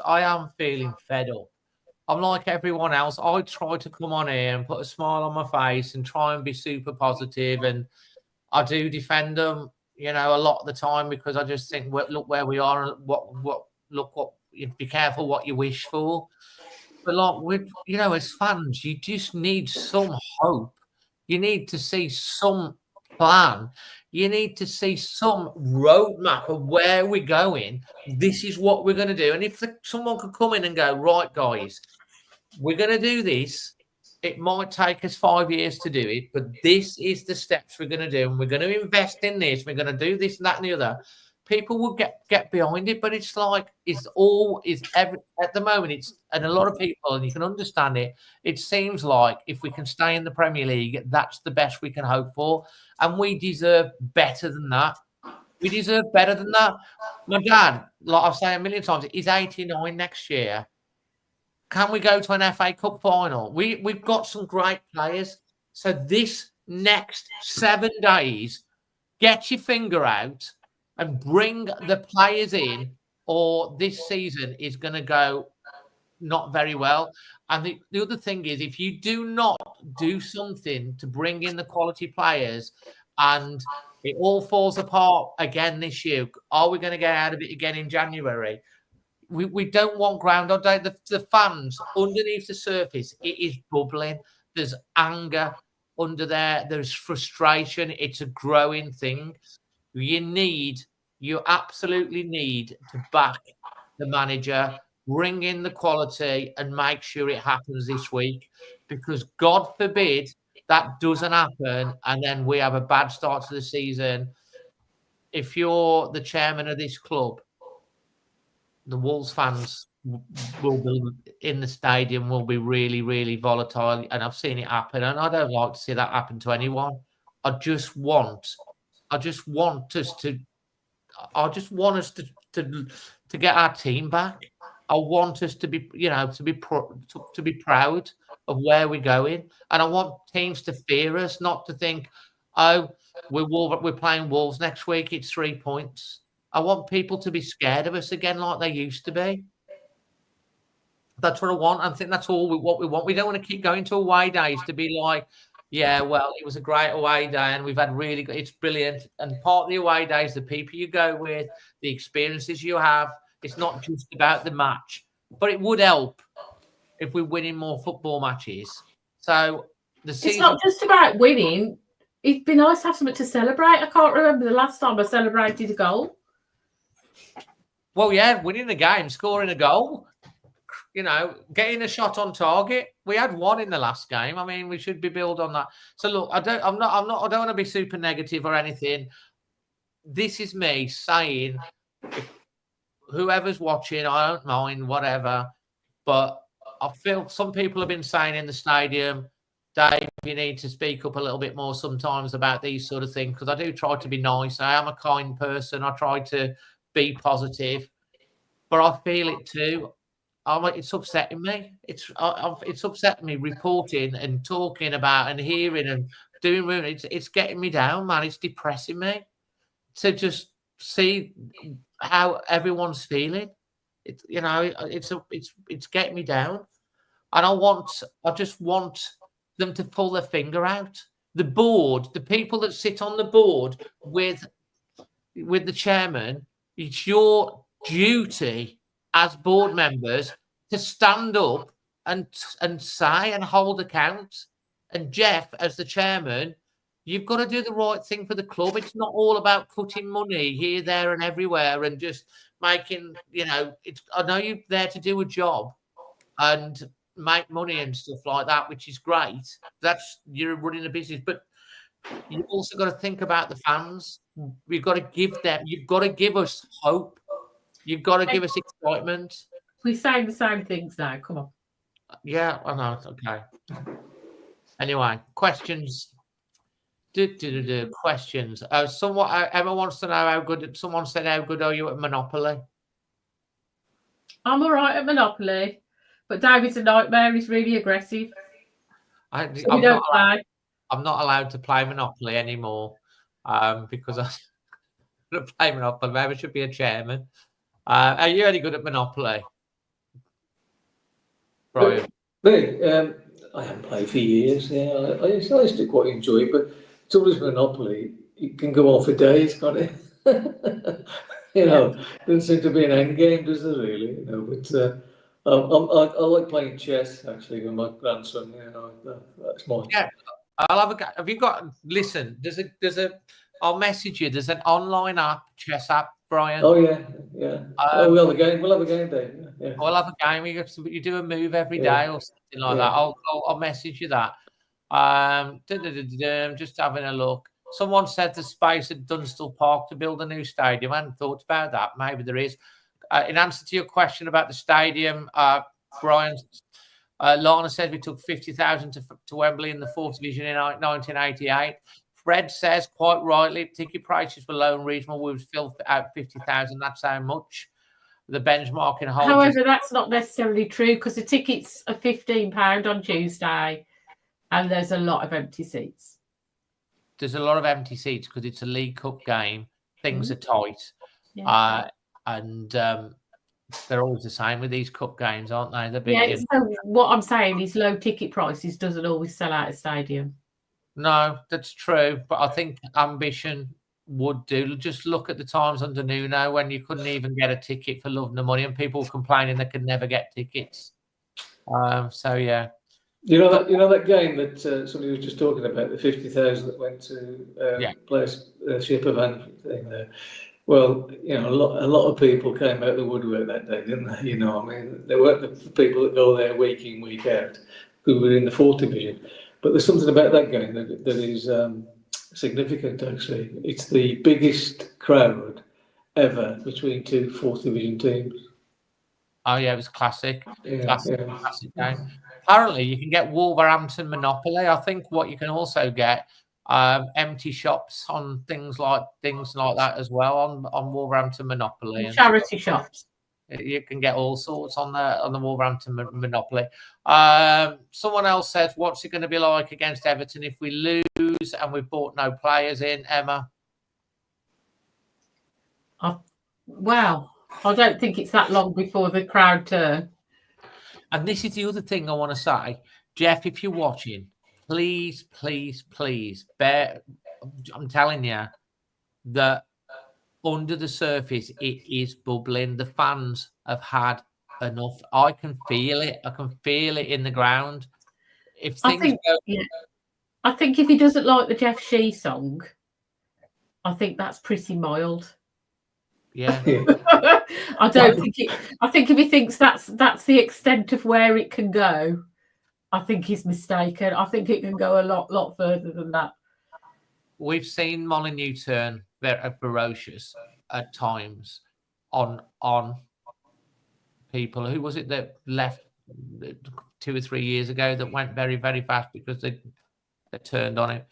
I am feeling fed up. I'm like everyone else. I try to come on here and put a smile on my face and try and be super positive, and I do defend them, you know, a lot of the time, because I just think, well, look where we are, and be careful what you wish for. But like, you know, as fans, you just need some hope. You need to see some plan. You need to see some roadmap of where we're going. This is what we're going to do. And if someone could come in and go, right, guys, we're going to do this. It might take us 5 years to do it, but this is the steps we're going to do, and we're going to invest in this. We're going to do this and that and the other. People will get behind it, but it's like at the moment, and a lot of people, and you can understand it. It seems like if we can stay in the Premier League, that's the best we can hope for, and we deserve better than that. We deserve better than that. My dad, like I've said a million times, he's 89 next year. Can we go to an FA Cup final? We've got some great players. So this next 7 days, get your finger out and bring the players in, or this season is going to go not very well. And the other thing is, if you do not do something to bring in the quality players, and it all falls apart again this year, are we going to get out of it again in January? We don't want Groundhog Day. The fans, underneath the surface, it is bubbling. There's anger under there. There's frustration. It's a growing thing. You absolutely need to back the manager, bring in the quality, and make sure it happens this week, because God forbid that doesn't happen and then we have a bad start to the season. If you're the chairman of this club, the Wolves fans will be in the stadium, will be really, really volatile, and I've seen it happen, and I don't like to see that happen to anyone. I just want us to get our team back. I want us to be, you know, to be proud of where we're going, and I want teams to fear us, not to think, oh, we're playing Wolves next week, it's 3 points. I want people to be scared of us again like they used to be. That's what I want. I think that's all what we want. We don't want to keep going to away days to be like, yeah, well, it was a great away day and we've had really good, it's brilliant. And part of the away days, the people you go with, the experiences you have, it's not just about the match. But it would help if we're winning more football matches. So it's not just about winning. It'd be nice to have something to celebrate. I can't remember the last time I celebrated a goal. Well, yeah, winning a game, scoring a goal, you know, getting a shot on target. We had one in the last game. I mean, we should be built on that. So look, I don't want to be super negative or anything. This is me saying, whoever's watching, I don't mind, whatever. But I feel some people have been saying in the stadium, Dave, you need to speak up a little bit more sometimes about these sort of things, because I do try to be nice. I am a kind person. I try to be positive, but I feel it too. It's upsetting me. It's upsetting me reporting and talking about and hearing and doing. It's getting me down, man. It's depressing me to just see how everyone's feeling. It's getting me down, and I just want them to pull their finger out. The board, the people that sit on the board with the chairman, it's your duty as board members to stand up and say and hold account. And Jeff, as the chairman, you've got to do the right thing for the club. It's not all about cutting money here, there, and everywhere, and just making, I know you're there to do a job and make money and stuff like that, which is great. You're running a business, but you've also got to think about the fans. You've got to give us hope. You've got to give us excitement. We're saying the same things now. Come on. Yeah, I know. Okay. Anyway, questions. Questions. Emma wants to know how good. Someone said, "How good are you at Monopoly?" I'm all right at Monopoly, but David's a nightmare. He's really aggressive. I'm play. I'm not allowed to play Monopoly anymore because I'm going to play Monopoly. Maybe I should be a chairman. Are you any good at Monopoly, Brian? I haven't played for years. Yeah, I used to quite enjoy it, but it's always Monopoly. It can go on for days, can't it? Doesn't seem to be an end game, does it? Really, But I like playing chess actually with my grandson. That's my. Yeah, I'll have a go. Have you got? Listen, there's a. I'll message you. There's an online app, chess app, Brian. Oh yeah. We'll have a game. We'll have a game day. Yeah. We'll have a game. You do a move every day or something like that. I'll message you that. Just having a look. Someone said the space at Dunstall Park to build a new stadium. I hadn't thought about that. Maybe there is. In answer to your question about the stadium, Brian, Lana said we took 50,000 to Wembley in the 4th division in 1988. Fred says, quite rightly, ticket prices were low and reasonable. We would fill out 50,000. That's how much. The benchmarking holds. However, that's not necessarily true because the tickets are £15 on Tuesday and there's a lot of empty seats. There's a lot of empty seats because it's a League Cup game. Things are tight. Yeah. And they're always the same with these cup games, aren't they? So what I'm saying is low ticket prices doesn't always sell out a stadium. No, that's true. But I think ambition would do. Just look at the times under Nuno when you couldn't even get a ticket for love nor money and people were complaining they could never get tickets. So, yeah. You know that game that somebody was just talking about, the 50,000 that went to place Shippervan thing there. Well, a lot of people came out of the woodwork that day, didn't they? There weren't the people that go there week in, week out who were in the 4th division. But there's something about that game that is significant, actually. It's the biggest crowd ever between two 4th division teams. Oh, yeah, it was classic. Classic game. Apparently, you can get Wolverhampton Monopoly. I think what you can also get empty shops on things like that as well on Wolverhampton Monopoly. And charity shops. You can get all sorts on the Wolverhampton Monopoly. Someone else says, what's it going to be like against Everton if we lose and we've bought no players in, Emma? Well, I don't think it's that long before the crowd turn. And this is the other thing I want to say. Jeff, if you're watching, please, please, please, I'm telling you that under the surface, it is bubbling. The fans have had enough. I can feel it. I can feel it in the ground. I think if he doesn't like the Jeff Shee song, I think that's pretty mild. Yeah. I think if he thinks that's the extent of where it can go, I think he's mistaken. I think it can go a lot further than that. We've seen Molyneux turn very ferocious at times on people. Who was it that left 2 or 3 years ago that went very, very fast because they turned on it?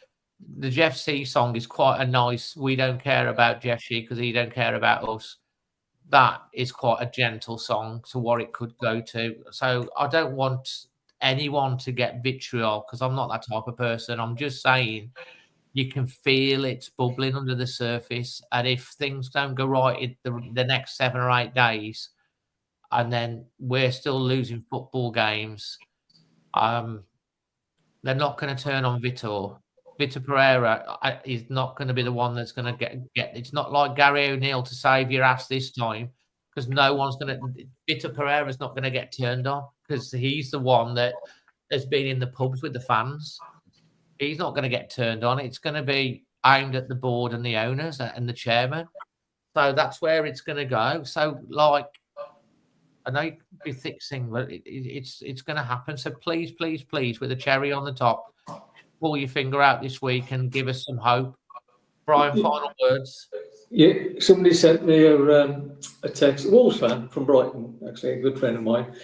The Jeff C song is quite a nice, we don't care about Jeff C because he don't care about us. That is quite a gentle song to what it could go to. So I don't want anyone to get vitriol because I'm not that type of person. I'm just saying you can feel it's bubbling under the surface. And if things don't go right in the next 7 or 8 days, and then we're still losing football games, they're not going to turn on Vitor. Vitor Pereira is not going to be the one that's going to get. It's not like Gary O'Neill to save your ass this time, because no one's going to. Vitor Pereira's not going to get turned on because he's the one that has been in the pubs with the fans. He's not going to get turned on. It's going to be aimed at the board and the owners and the chairman. So that's where it's going to go. So, like, I know it could be a thick thing, but it's going to happen. So please, please, please, with a cherry on the top, pull your finger out this week and give us some hope. Brian, final words. Yeah, somebody sent me a text, a Wolves fan from Brighton, actually, a good friend of mine.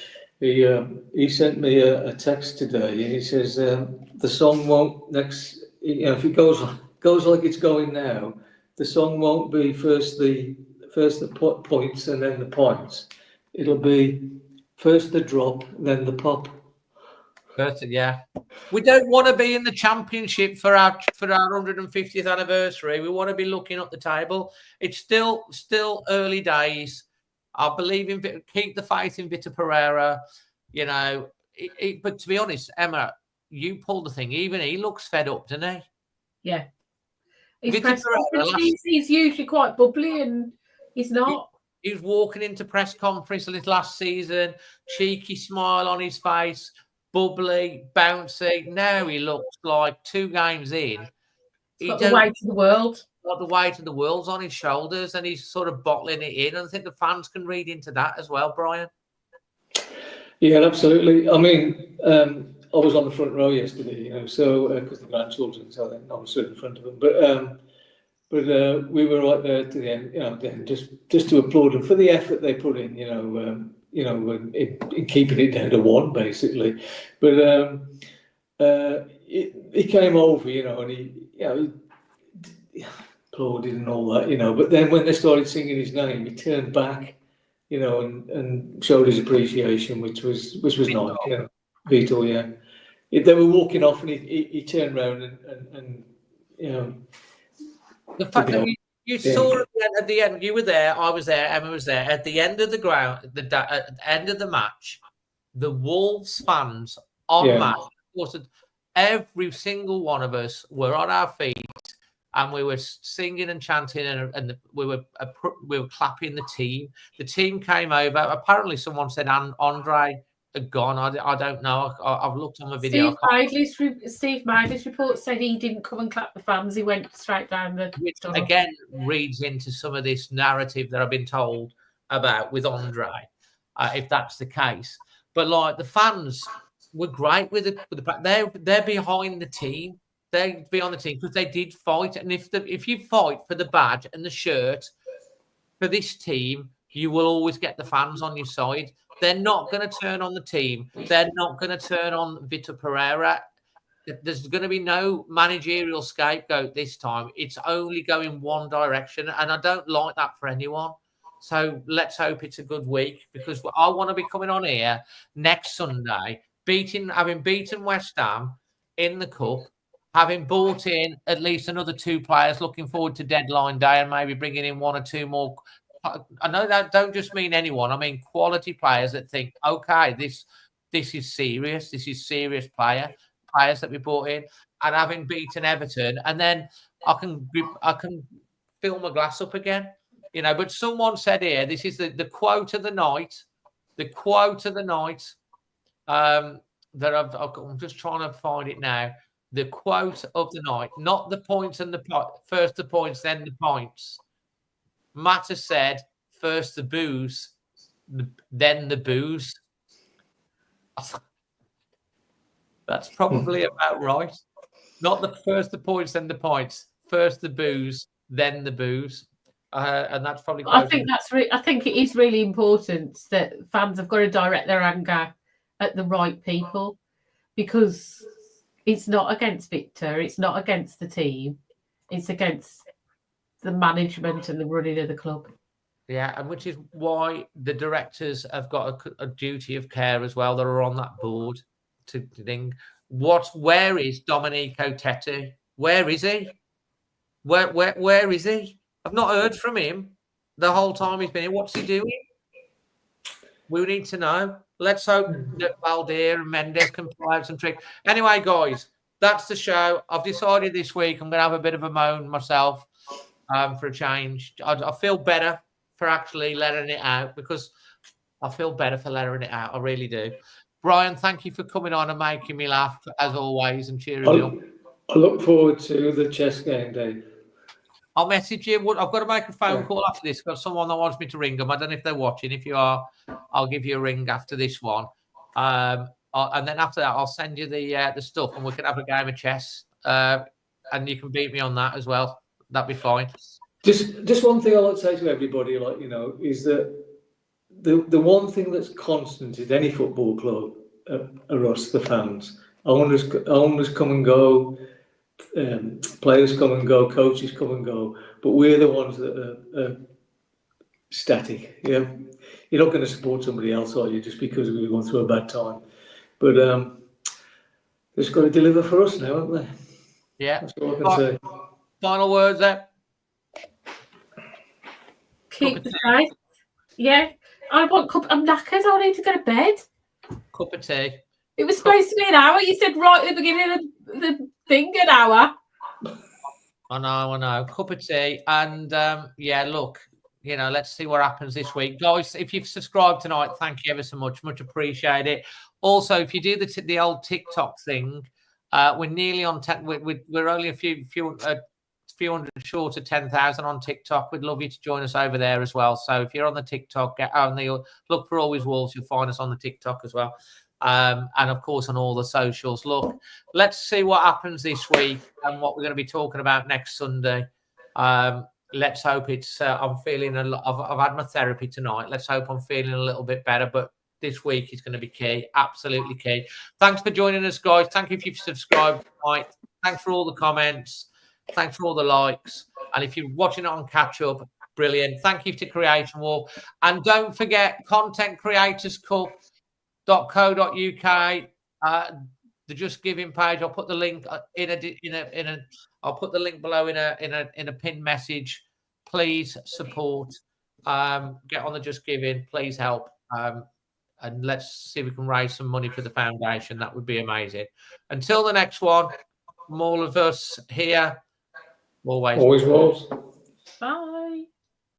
He sent me a text today. He says the song won't if it goes like it's going now, the song won't be first the points and then the points. It'll be first the drop, then the pop. Yeah. We don't want to be in the championship for our 150th anniversary. We want to be looking up the table. It's still early days. I believe in keep the faith in Vitor Pereira. You know, but to be honest, Emma, you pulled the thing. Even he looks fed up, doesn't he? Yeah. He's usually quite bubbly, and he's not. He was walking into press conferences last season, cheeky smile on his face, bubbly, bouncy. Now he looks like 2 games in. He's got the weight of the world. Got the weight of the world's on his shoulders, and he's sort of bottling it in. And I think the fans can read into that as well, Brian. Yeah, absolutely. I mean, I was on the front row yesterday, you know, so because the grandchildren, so then I was sitting in front of them. But we were right there to the end, you know, just to applaud them for the effort they put in, in keeping it down to 1, basically. But he came over, you know, and he applauded and all that, you know. But then when they started singing his name, he turned back, you know, and showed his appreciation, which was nice, you know. Vitor, yeah. They were walking off, and he turned around and you know. The fact that you saw at the end, you were there, I was there, Emma was there. At the end of the ground, at the end of the match, the Wolves fans match, every single one of us were on our feet, and we were singing and chanting, and we were clapping the team. The team came over. Apparently, someone said Andre had gone. I don't know. I've looked on the video. Steve Maidley's report said he didn't come and clap the fans. He went straight down the tunnel. Again, reads into some of this narrative that I've been told about with Andre, if that's the case. But like the fans were great with the they're behind the team. They're behind the team because they did fight. And if you fight for the badge and the shirt for this team, you will always get the fans on your side. They're not going to turn on the team. They're not going to turn on Vitor Pereira. There's going to be no managerial scapegoat this time. It's only going one direction, and I don't like that for anyone. So let's hope it's a good week, because I want to be coming on here next Sunday, having beaten West Ham in the Cup, having bought in at least another 2 players, looking forward to deadline day, and maybe bringing in 1 or 2 more. I know that don't just mean anyone. I mean quality players that think, okay, this is serious. This is serious players that we brought in, and having beaten Everton, and then I can fill my glass up again, you know. But someone said here, this is the quote of the night. The quote of the night. That I'm just trying to find it now. The quote of the night, not the points and first the points, then the points. Matt has said, first the booze, then the booze. That's probably about right. Not the first the points, then the points. First the booze, then the booze. And that's probably. I think I think it is really important that fans have got to direct their anger at the right people, because it's not against Victor, it's not against the team, it's against the management and the running of the club. Yeah, and which is why the directors have got a duty of care as well that are on that board to think, where is Domenico Tetti? Where is he? Where is he? I've not heard from him the whole time he's been here. What's he doing? We need to know. let's hope that Valdir and Mendes can play out some tricks. Anyway, guys, that's the show. I've decided this week I'm going to have a bit of a moan myself for a change. I feel better for actually letting it out because I feel better for letting it out. I really do. Brian, thank you for coming on and making me laugh as always and cheering me up. I look forward to the chess game, Dave. I'll message you. I've got to make a phone call after this. Got someone that wants me to ring them. I don't know if they're watching. If you are, I'll give you a ring after this one. And then after that, I'll send you the stuff, and we can have a game of chess. And you can beat me on that as well. That'd be fine. Just one thing I like to say to everybody, is that the one thing that's constant at any football club are us, the fans. Owners come and go. Players come and go, coaches come and go, but we're the ones that are static. Yeah, you're not going to support somebody else, are you? Just because we're going through a bad time. But they've got to deliver for us now, haven't they? Yeah. That's all I can say. Final words there. Keep the faith. Yeah, I'm knackered. I need to go to bed. Cup of tea. It was supposed to be an hour. You said right at the beginning of the thing, an hour. I know. Cup of tea. And look, let's see what happens this week. Guys, if you've subscribed tonight, thank you ever so much. Much appreciate it. Also, if you do the old TikTok thing, we're nearly on 10. We're only a few hundred short of 10,000 on TikTok. We'd love you to join us over there as well. So if you're on the TikTok, look for Always Wolves. You'll find us on the TikTok as well. And of course on all the socials. Look, let's see what happens this week and what we're going to be talking about next Sunday. Let's hope it's I'm feeling I've had my therapy tonight. Let's hope I'm feeling a little bit better, but this week is going to be key, absolutely key. Thanks for joining us, guys. Thank you if you've subscribed tonight. Thanks for all the comments. Thanks for all the likes. And if you're watching it on catch up, brilliant. Thank you to Creation Wolf. And don't forget Content Creators Cup. .co.uk, the Just Giving page. I'll put the link I'll put the link below in a pinned message. Please support. Get on the Just Giving. Please help. And let's see if we can raise some money for the foundation. That would be amazing. Until the next one, from all of us here, always wolves. Bye.